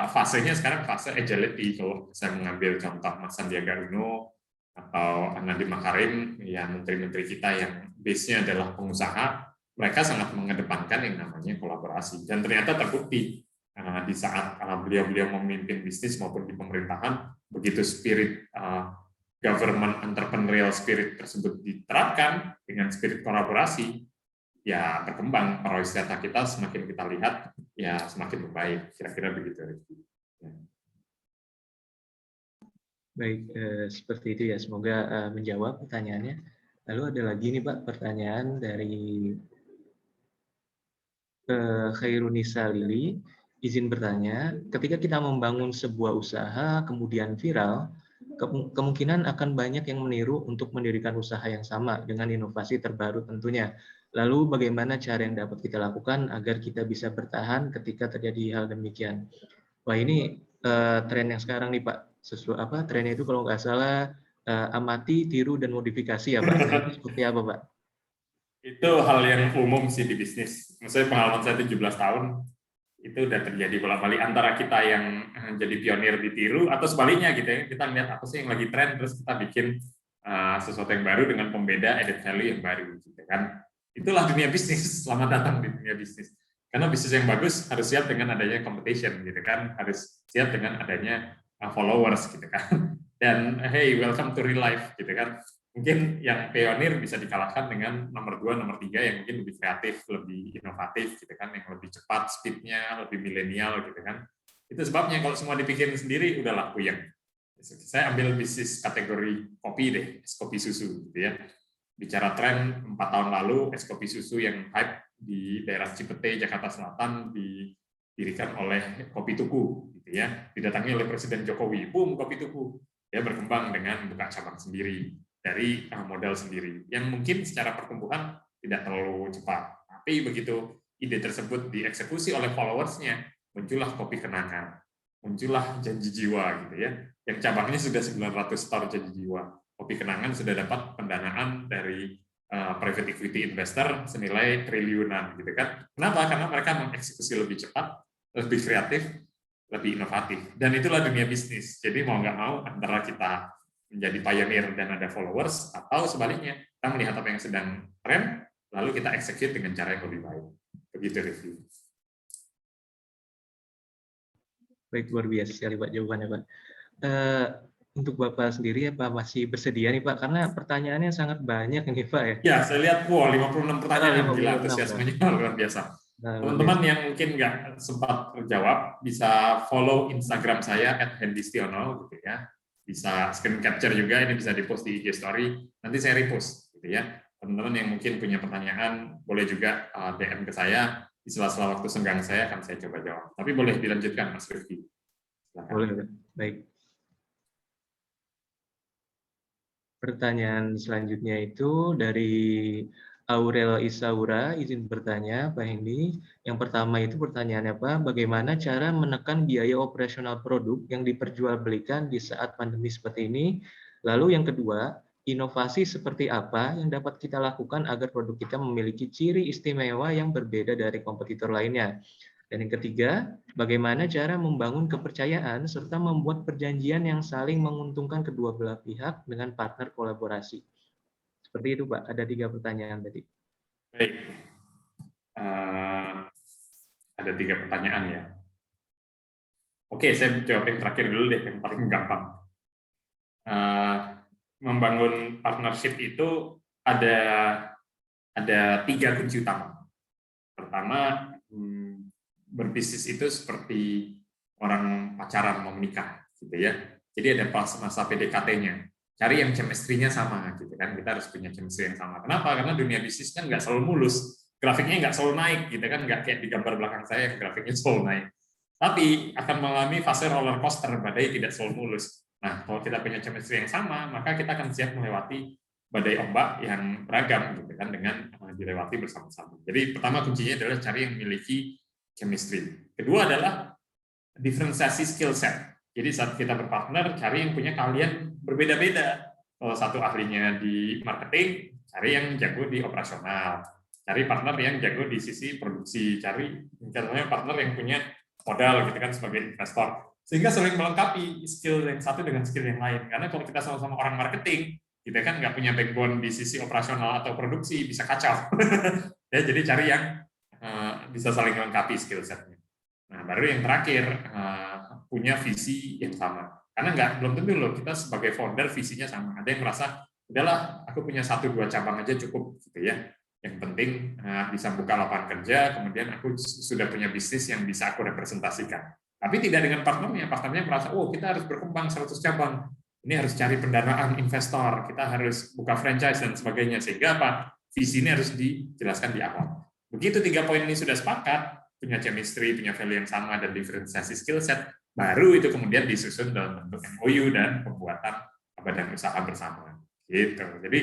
fasenya sekarang fase agility. Kalau saya mengambil contoh Mas Sandiaga Uno atau Nadiem Makarim, ya menteri-menteri kita yang base-nya adalah pengusaha, mereka sangat mengedepankan yang namanya kolaborasi. Dan ternyata terbukti di saat beliau-beliau memimpin bisnis maupun di pemerintahan, begitu spirit government entrepreneurial spirit tersebut diterapkan dengan spirit kolaborasi, ya berkembang. Pariwisata kita semakin kita lihat ya semakin membaik, kira-kira begitu. Ya. Baik, seperti itu ya. Semoga menjawab pertanyaannya. Lalu ada lagi nih Pak pertanyaan dari Khairunisa Lili. Izin bertanya, ketika kita membangun sebuah usaha kemudian viral, kemungkinan akan banyak yang meniru untuk mendirikan usaha yang sama dengan inovasi terbaru tentunya. Lalu bagaimana cara yang dapat kita lakukan agar kita bisa bertahan ketika terjadi hal demikian? Wah, ini tren yang sekarang nih Pak. Sesuai apa trennya itu kalau nggak salah amati, tiru, dan modifikasi ya Pak. Nah, itu seperti apa Pak? Itu hal yang umum sih di bisnis. Maksudnya pengalaman saya 17 tahun, itu udah terjadi bolak-balik antara kita yang jadi pionir ditiru, atau sebaliknya gitu ya. Kita lihat apa sih yang lagi tren, terus kita bikin sesuatu yang baru dengan pembeda added value yang baru. Gitu kan. Itulah dunia bisnis. Selamat datang di dunia bisnis. Karena bisnis yang bagus harus siap dengan adanya competition, gitu kan. Harus siap dengan adanya followers, gitu kan. Dan hey, welcome to real life, gitu kan. Mungkin yang pionir bisa dikalahkan dengan nomor 2, nomor 3 yang mungkin lebih kreatif, lebih inovatif, gitu kan, yang lebih cepat speed-nya, lebih milenial, gitu kan. Itu sebabnya kalau semua dipikirin sendiri, udahlah puyeng. Saya ambil bisnis kategori kopi deh, es kopi susu, gitu ya. Bicara tren 4 tahun lalu, es kopi susu yang hype di daerah Cipete, Jakarta Selatan, didirikan oleh Kopi Tuku, gitu ya. Didatangi oleh Presiden Jokowi, boom, Kopi Tuku. Dia berkembang dengan buka cabang sendiri dari modal sendiri, yang mungkin secara pertumbuhan tidak terlalu cepat. Tapi begitu ide tersebut dieksekusi oleh followersnya, muncullah Kopi Kenangan, muncullah Janji Jiwa, gitu ya. Yang cabangnya sudah 900 store Janji Jiwa. Kopi Kenangan sudah dapat pendanaan dari private equity investor senilai triliunan, gitu kan. Kenapa? Karena mereka mengeksekusi lebih cepat, lebih kreatif, lebih inovatif. Dan itulah dunia bisnis. Jadi mau nggak mau antara kita menjadi pioneer dan ada followers, atau sebaliknya kita melihat apa yang sedang tren lalu kita execute dengan cara yang lebih baik. Begitu review. Baik, luar biasa sekali Pak jawabannya Pak. Untuk Bapak sendiri apa masih bersedia nih Pak, karena pertanyaannya sangat banyak nih Pak ya. Ya, saya lihat 56 pertanyaan, gila antusiasmenya luar biasa. Teman-teman yang mungkin nggak sempat terjawab bisa follow Instagram saya @hendistiono, gitu ya. Bisa screen capture juga, ini bisa di-post di IG story, nanti saya repost, gitu ya. Teman-teman yang mungkin punya pertanyaan boleh juga DM ke saya, di sela-sela waktu senggang saya akan saya coba jawab. Tapi boleh dilanjutkan Mas Rifki. Boleh, baik. Pertanyaan selanjutnya itu dari Aurel Isaura, izin bertanya Pak Hendi. Yang pertama itu pertanyaannya Pak, bagaimana cara menekan biaya operasional produk yang diperjualbelikan di saat pandemi seperti ini? Lalu yang kedua, inovasi seperti apa yang dapat kita lakukan agar produk kita memiliki ciri istimewa yang berbeda dari kompetitor lainnya? Dan yang ketiga, bagaimana cara membangun kepercayaan serta membuat perjanjian yang saling menguntungkan kedua belah pihak dengan partner kolaborasi? Seperti itu Pak, ada 3 pertanyaan tadi. Baik, ada 3 pertanyaan ya. Oke, saya jawab yang terakhir dulu deh, yang paling gampang. Membangun partnership itu ada 3 kunci utama. Pertama, berbisnis itu seperti orang pacaran mau menikah, gitu ya. Jadi ada masa PDKT-nya. Cari yang chemistry-nya sama, gitu kan. Kita harus punya chemistry yang sama. Kenapa? Karena dunia bisnis kan nggak selalu mulus. Grafiknya nggak selalu naik, gitu kan. Nggak kayak di gambar belakang saya yang grafiknya selalu naik. Tapi akan mengalami fase roller coaster, badai tidak selalu mulus. Nah, kalau kita punya chemistry yang sama, maka kita akan siap melewati badai ombak yang beragam, gitu kan, dengan dilewati bersama-sama. Jadi pertama kuncinya adalah cari yang memiliki chemistry. Kedua adalah diferensiasi skill set. Jadi saat kita berpartner, cari yang punya keahlian berbeda-beda. Kalau satu ahlinya di marketing, cari yang jago di operasional. Cari partner yang jago di sisi produksi. Cari partner yang punya modal, gitu kan, sebagai investor. Sehingga saling melengkapi skill yang satu dengan skill yang lain. Karena kalau kita sama-sama orang marketing, kita kan nggak punya backbone di sisi operasional atau produksi, bisa kacau. Ya, jadi cari yang bisa saling melengkapi skill set-nya. Nah, baru yang terakhir, punya visi yang sama. Karena belum tentu loh, kita sebagai founder visinya sama. Ada yang merasa, udahlah, aku punya 1-2 cabang aja cukup, gitu ya. Yang penting bisa buka lapangan kerja, kemudian aku sudah punya bisnis yang bisa aku representasikan. Tapi tidak dengan partnernya merasa, oh kita harus berkembang 100 cabang. ini harus cari pendanaan investor, kita harus buka franchise dan sebagainya. Sehingga apa? Visi ini harus dijelaskan di awal. Begitu 3 poin ini sudah sepakat, punya chemistry, punya value yang sama dan diferensiasi skill set, baru itu kemudian disusun dalam bentuk MOU dan pembuatan badan usaha bersama. Gitu. Jadi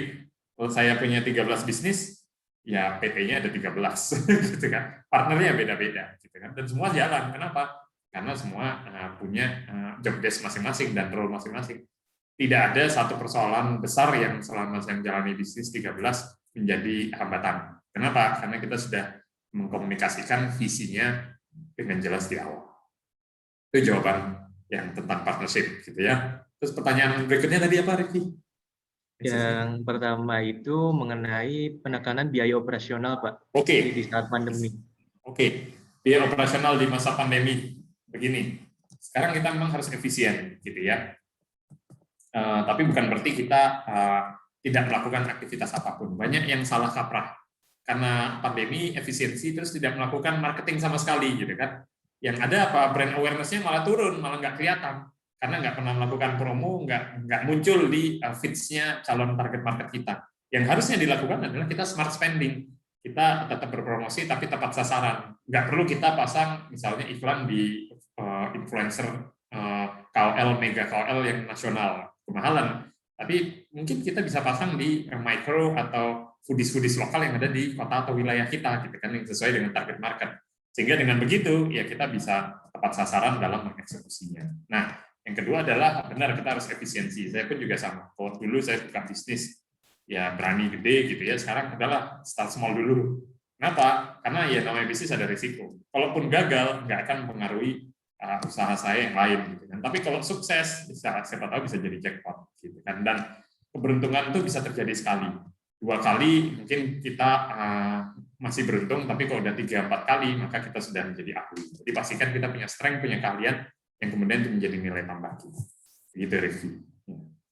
kalau saya punya 13 bisnis, ya PT-nya ada 13 gitu kan. Partnernya beda-beda gitu kan. Dan semua jalan. Kenapa? Karena semua punya job desk masing-masing dan role masing-masing. Tidak ada satu persoalan besar yang selama saya menjalani bisnis 13 menjadi hambatan. Kenapa? Karena kita sudah mengkomunikasikan visinya dengan jelas di awal. Itu jawaban yang tentang partnership gitu ya. Terus pertanyaan berikutnya tadi apa, Rifki? Yang pertama itu mengenai penekanan biaya operasional, Pak. Oke. Di saat pandemi. Oke. Biaya operasional di masa pandemi. Begini. Sekarang kita memang harus efisien, gitu ya. Tapi bukan berarti kita tidak melakukan aktivitas apapun. Banyak yang salah kaprah. Karena pandemi, efisiensi, terus tidak melakukan marketing sama sekali, gitu kan. Yang ada apa? Brand awareness-nya malah turun, malah nggak kelihatan. Karena nggak pernah melakukan promo, nggak muncul di feeds-nya calon target market kita. Yang harusnya dilakukan adalah kita smart spending. Kita tetap berpromosi, tapi tepat sasaran. Nggak perlu kita pasang misalnya iklan di influencer KOL, mega KOL yang nasional, kemahalan. Tapi mungkin kita bisa pasang di micro atau foodies lokal yang ada di kota atau wilayah kita, gitu kan, yang sesuai dengan target market. Sehingga dengan begitu, ya kita bisa tepat sasaran dalam mengeksekusinya. Nah, yang kedua adalah benar kita harus efisiensi. Saya pun juga sama. Kalau dulu saya buka bisnis, ya berani gede gitu ya. Sekarang adalah start small dulu. Kenapa? Karena ya namanya bisnis ada risiko. Kalaupun gagal, nggak akan mempengaruhi usaha saya yang lain gitu kan. Tapi kalau sukses, siapa tahu bisa jadi jackpot gitu kan. Dan keberuntungan itu bisa terjadi sekali. 2 kali mungkin kita masih beruntung, tapi kalau udah 3-4 kali maka kita sudah menjadi ahli. Jadi pastikan kita punya strength, punya keahlian yang kemudian itu menjadi nilai tambah kita. Begitu, Rifki.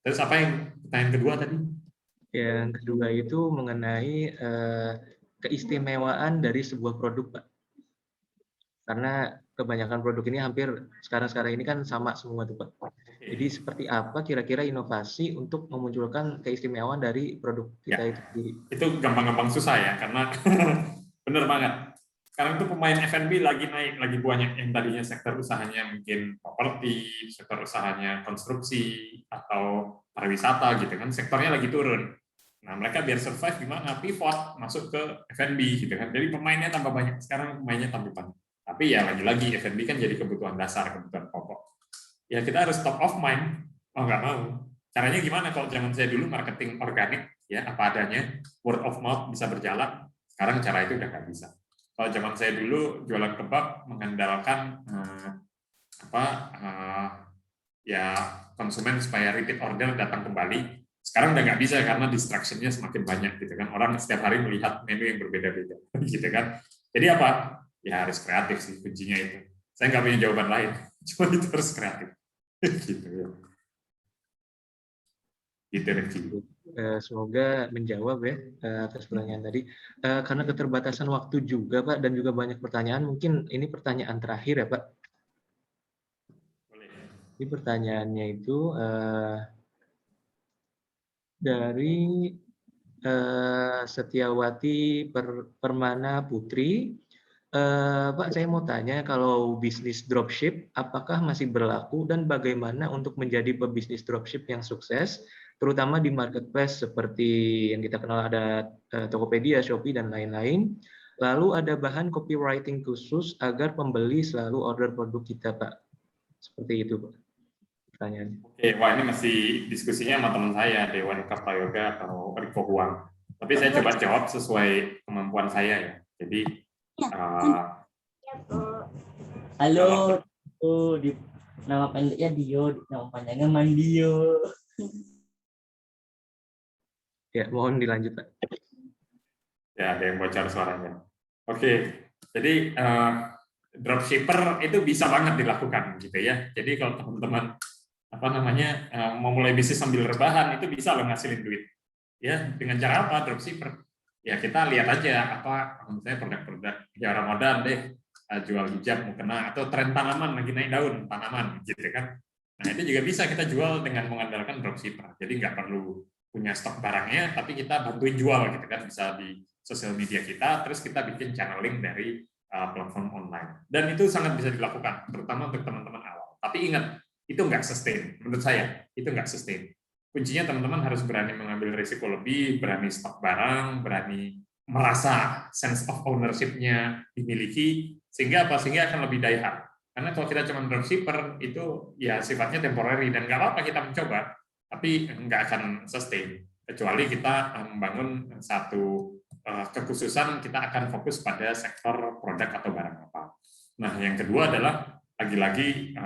Terus apa yang pertanyaan kedua tadi? Yang kedua itu mengenai keistimewaan dari sebuah produk, Pak. Karena kebanyakan produk ini hampir sekarang ini kan sama semua tuh, Pak. Jadi seperti apa kira-kira inovasi untuk memunculkan keistimewaan dari produk kita itu sendiri? Itu gampang-gampang susah ya, karena bener banget. Sekarang itu pemain F&B lagi naik, lagi banyak yang tadinya sektor usahanya mungkin properti, sektor usahanya konstruksi, atau pariwisata gitu kan, sektornya lagi turun. Nah, mereka biar survive gimana? Pivot, masuk ke F&B gitu kan. Jadi pemainnya tambah banyak, sekarang pemainnya tambah banyak. Tapi ya lagi-lagi F&B kan jadi kebutuhan dasar, kebutuhan pokok. Ya kita harus top of mind, mau nggak mau. Caranya gimana? Kalau zaman saya dulu marketing organik, ya apa adanya, word of mouth bisa berjalan. Sekarang cara itu udah nggak bisa. Kalau zaman saya dulu jualan kebab mengandalkan ya konsumen supaya repeat order datang kembali. Sekarang udah nggak bisa karena distraction-nya semakin banyak gitu kan. Orang setiap hari melihat menu yang berbeda-beda gitu kan. Jadi apa? Ya harus kreatif sih kuncinya itu. Saya nggak punya jawaban lain. Cuma itu harus kreatif. Gitu ya. Gitu. Semoga menjawab ya atas pertanyaan tadi. Karena keterbatasan waktu juga, Pak, dan juga banyak pertanyaan, mungkin ini pertanyaan terakhir ya, Pak. Boleh. Ini pertanyaannya itu dari Setiawati Permana Putri. Pak, saya mau tanya, kalau bisnis dropship, apakah masih berlaku dan bagaimana untuk menjadi pebisnis dropship yang sukses, terutama di marketplace seperti yang kita kenal ada Tokopedia, Shopee, dan lain-lain. Lalu ada bahan copywriting khusus agar pembeli selalu order produk kita, Pak. Seperti itu, Pak. Pertanyaannya. Oke, wah ini masih diskusinya sama teman saya, Dewan Prayoga atau Riko Huang. Tapi saya coba jawab sesuai kemampuan saya ya. Jadi halo, nama pendeknya Dio, nama panjangnya Mandio. Ya, mohon dilanjut, Pak. Ya, ada yang bocor suaranya. Oke, jadi dropshipper itu bisa banget dilakukan gitu ya. Jadi kalau teman-teman mau mulai bisnis sambil rebahan itu bisa loh ngasilin duit. Ya, dengan cara apa? Dropshipper. Ya kita lihat aja apa misalnya produk-produk ya Ramadan deh, jual hijab mukena atau tren tanaman lagi naik daun tanaman gitu kan. Nah, itu juga bisa kita jual dengan mengandalkan dropshipper. Jadi nggak perlu punya stok barangnya, tapi kita bantuin jual gitu kan, bisa di sosial media kita, terus kita bikin channeling dari platform online. Dan itu sangat bisa dilakukan, terutama untuk teman-teman awal. Tapi ingat, itu nggak sustain. Menurut saya, itu nggak sustain. Kuncinya teman-teman harus berani mengambil risiko lebih, berani stok barang, berani merasa sense of ownership-nya dimiliki, sehingga apa? Sehingga akan lebih die hard. Karena kalau kita cuma dropshipper, itu ya sifatnya temporary, dan nggak apa-apa kita mencoba, tapi nggak akan sustain. Kecuali kita membangun satu kekhususan, kita akan fokus pada sektor produk atau barang apa. Nah, yang kedua adalah lagi-lagi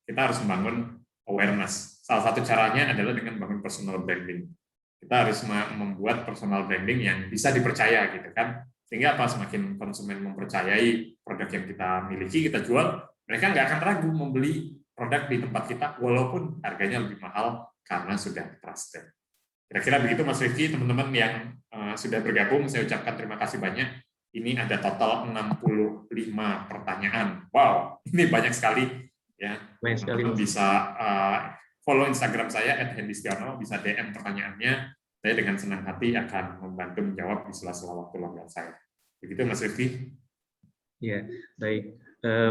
kita harus membangun awareness. Salah satu caranya adalah dengan membangun personal branding. Kita harus membuat personal branding yang bisa dipercaya gitu kan. Sehingga apa, semakin konsumen mempercayai produk yang kita miliki, kita jual, mereka nggak akan ragu membeli produk di tempat kita walaupun harganya lebih mahal karena sudah trusted. Kira-kira begitu Mas Rifki, teman-teman yang sudah bergabung, saya ucapkan terima kasih banyak. Ini ada total 65 pertanyaan. Wow, ini banyak sekali ya. Teman-teman bisa follow Instagram saya @hendistiono, bisa DM pertanyaannya. Saya dengan senang hati akan membantu menjawab di sela-sela waktu longgar saya. Begitu Mas Rifki. Ya, baik.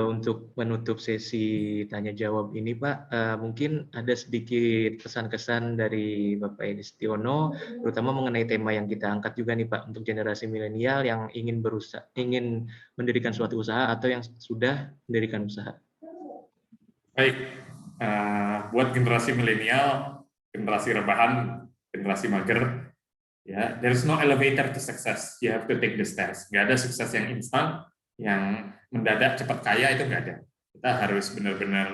Untuk menutup sesi tanya jawab ini, Pak, mungkin ada sedikit pesan-kesan dari Bapak Hendistiono, terutama mengenai tema yang kita angkat juga nih, Pak, untuk generasi milenial yang ingin mendirikan suatu usaha atau yang sudah mendirikan usaha. Baik, buat generasi milenial, generasi rebahan, generasi mager, ya, there's no elevator to success. You have to take the stairs. Nggak ada sukses yang instan, yang mendadak cepat kaya, itu nggak ada. Kita harus benar-benar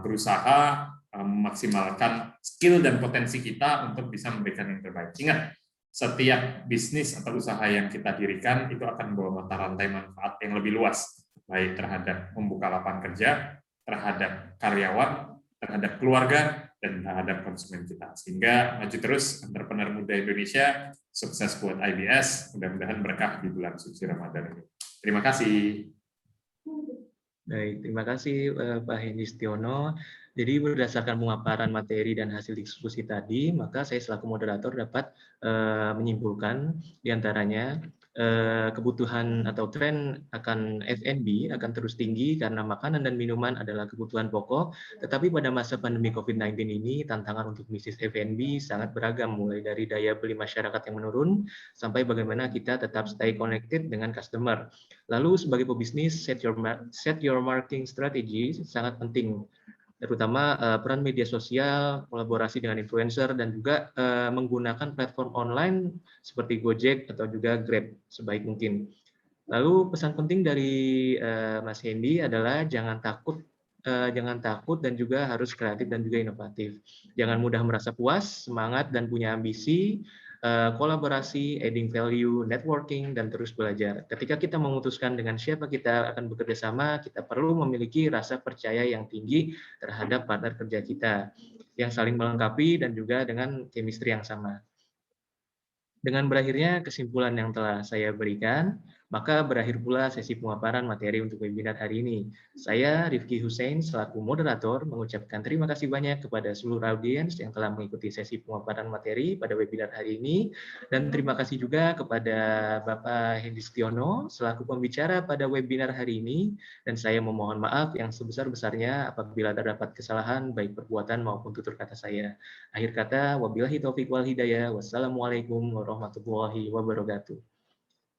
berusaha memaksimalkan skill dan potensi kita untuk bisa memberikan yang terbaik. Ingat, setiap bisnis atau usaha yang kita dirikan itu akan membawa mata rantai manfaat yang lebih luas, baik terhadap membuka lapangan kerja, terhadap karyawan, terhadap keluarga, dan terhadap konsumen kita. Sehingga maju terus entrepreneur muda Indonesia, sukses buat IBS, mudah-mudahan berkah di bulan suci Ramadan ini. Terima kasih. Baik, terima kasih Pak Hendistiono. Jadi berdasarkan pemaparan materi dan hasil diskusi tadi, maka saya selaku moderator dapat menyimpulkan diantaranya kebutuhan atau tren akan F&B akan terus tinggi karena makanan dan minuman adalah kebutuhan pokok, tetapi pada masa pandemi COVID-19 ini tantangan untuk bisnis F&B sangat beragam, mulai dari daya beli masyarakat yang menurun sampai bagaimana kita tetap stay connected dengan customer. Lalu sebagai pebisnis, set your marketing strategy sangat penting, terutama peran media sosial, kolaborasi dengan influencer, dan juga menggunakan platform online seperti Gojek atau juga Grab sebaik mungkin. Lalu pesan penting dari Mas Hendy adalah jangan takut dan juga harus kreatif dan juga inovatif. Jangan mudah merasa puas, semangat, dan punya ambisi. Kolaborasi, adding value, networking, dan terus belajar. Ketika kita memutuskan dengan siapa kita akan bekerja sama, kita perlu memiliki rasa percaya yang tinggi terhadap partner kerja kita, yang saling melengkapi dan juga dengan chemistry yang sama. Dengan berakhirnya kesimpulan yang telah saya berikan, maka berakhir pula sesi pemaparan materi untuk webinar hari ini. Saya, Rifki Hussein, selaku moderator, mengucapkan terima kasih banyak kepada seluruh audiens yang telah mengikuti sesi pemaparan materi pada webinar hari ini, dan terima kasih juga kepada Bapak Hendistiono, selaku pembicara pada webinar hari ini, dan saya memohon maaf yang sebesar-besarnya apabila terdapat kesalahan, baik perbuatan maupun tutur kata saya. Akhir kata, wabillahi taufiq wal hidayah, wassalamualaikum warahmatullahi wabarakatuh.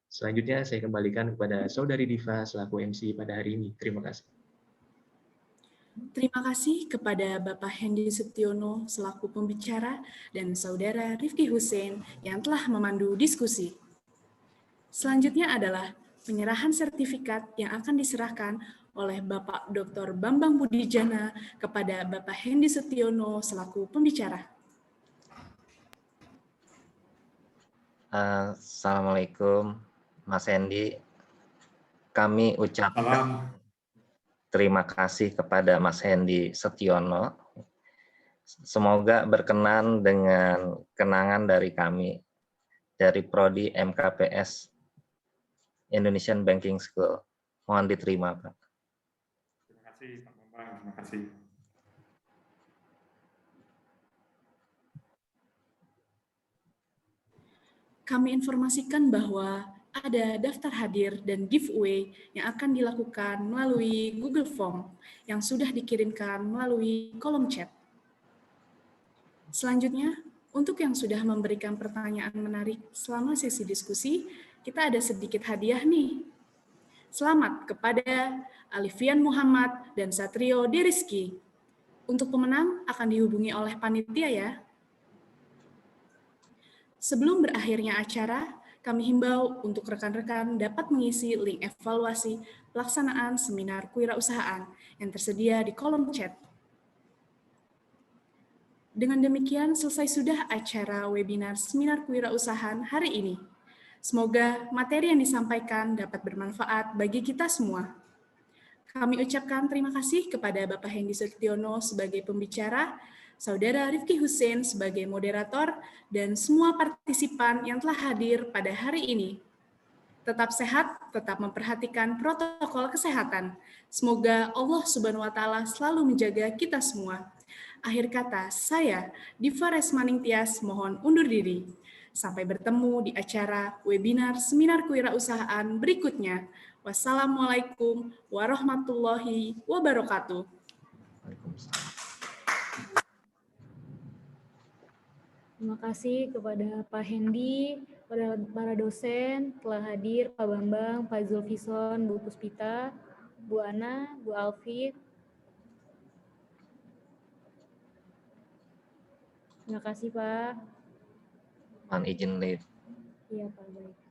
Selanjutnya saya kembalikan kepada Saudari Diva selaku MC pada hari ini. Terima kasih. Terima kasih kepada Bapak Hendy Setiono selaku pembicara dan Saudara Rifki Hussein yang telah memandu diskusi. Selanjutnya adalah penyerahan sertifikat yang akan diserahkan oleh Bapak Dr. Bambang Budijana kepada Bapak Hendy Setiono selaku pembicara. Assalamualaikum Mas Hendy. Kami ucapkan terima kasih kepada Mas Hendy Setiono. Semoga berkenan dengan kenangan dari kami dari Prodi MKPS Indonesian Banking School. Mohon diterima, Pak. Terima kasih Pak Bambang, terima kasih. kami informasikan bahwa ada daftar hadir dan giveaway yang akan dilakukan melalui Google Form yang sudah dikirimkan melalui kolom chat. Selanjutnya, untuk yang sudah memberikan pertanyaan menarik selama sesi diskusi, kita ada sedikit hadiah nih. Selamat kepada Alifian Muhammad dan Satrio Deriski. Untuk pemenang akan dihubungi oleh panitia ya. Sebelum berakhirnya acara, kami himbau untuk rekan-rekan dapat mengisi link evaluasi pelaksanaan seminar kewirausahaan yang tersedia di kolom chat. Dengan demikian selesai sudah acara webinar seminar kewirausahaan hari ini. Semoga materi yang disampaikan dapat bermanfaat bagi kita semua. Kami ucapkan terima kasih kepada Bapak Hendy Sutiono sebagai pembicara, Saudara Rifki Hussein sebagai moderator, dan semua partisipan yang telah hadir pada hari ini. Tetap sehat, tetap memperhatikan protokol kesehatan. Semoga Allah Subhanahu wa Ta'ala selalu menjaga kita semua. Akhir kata, saya, Diva Resmaning Tias, mohon undur diri. Sampai bertemu di acara webinar seminar kewirausahaan berikutnya. Wassalamualaikum warahmatullahi wabarakatuh. Terima kasih kepada Pak Hendy, kepada para dosen telah hadir, Pak Bambang, Pak Zulfison, Bu Puspita, Bu Ana, Bu Alfit. Terima kasih Pak. Mohon izin live. Iya Pak, baik.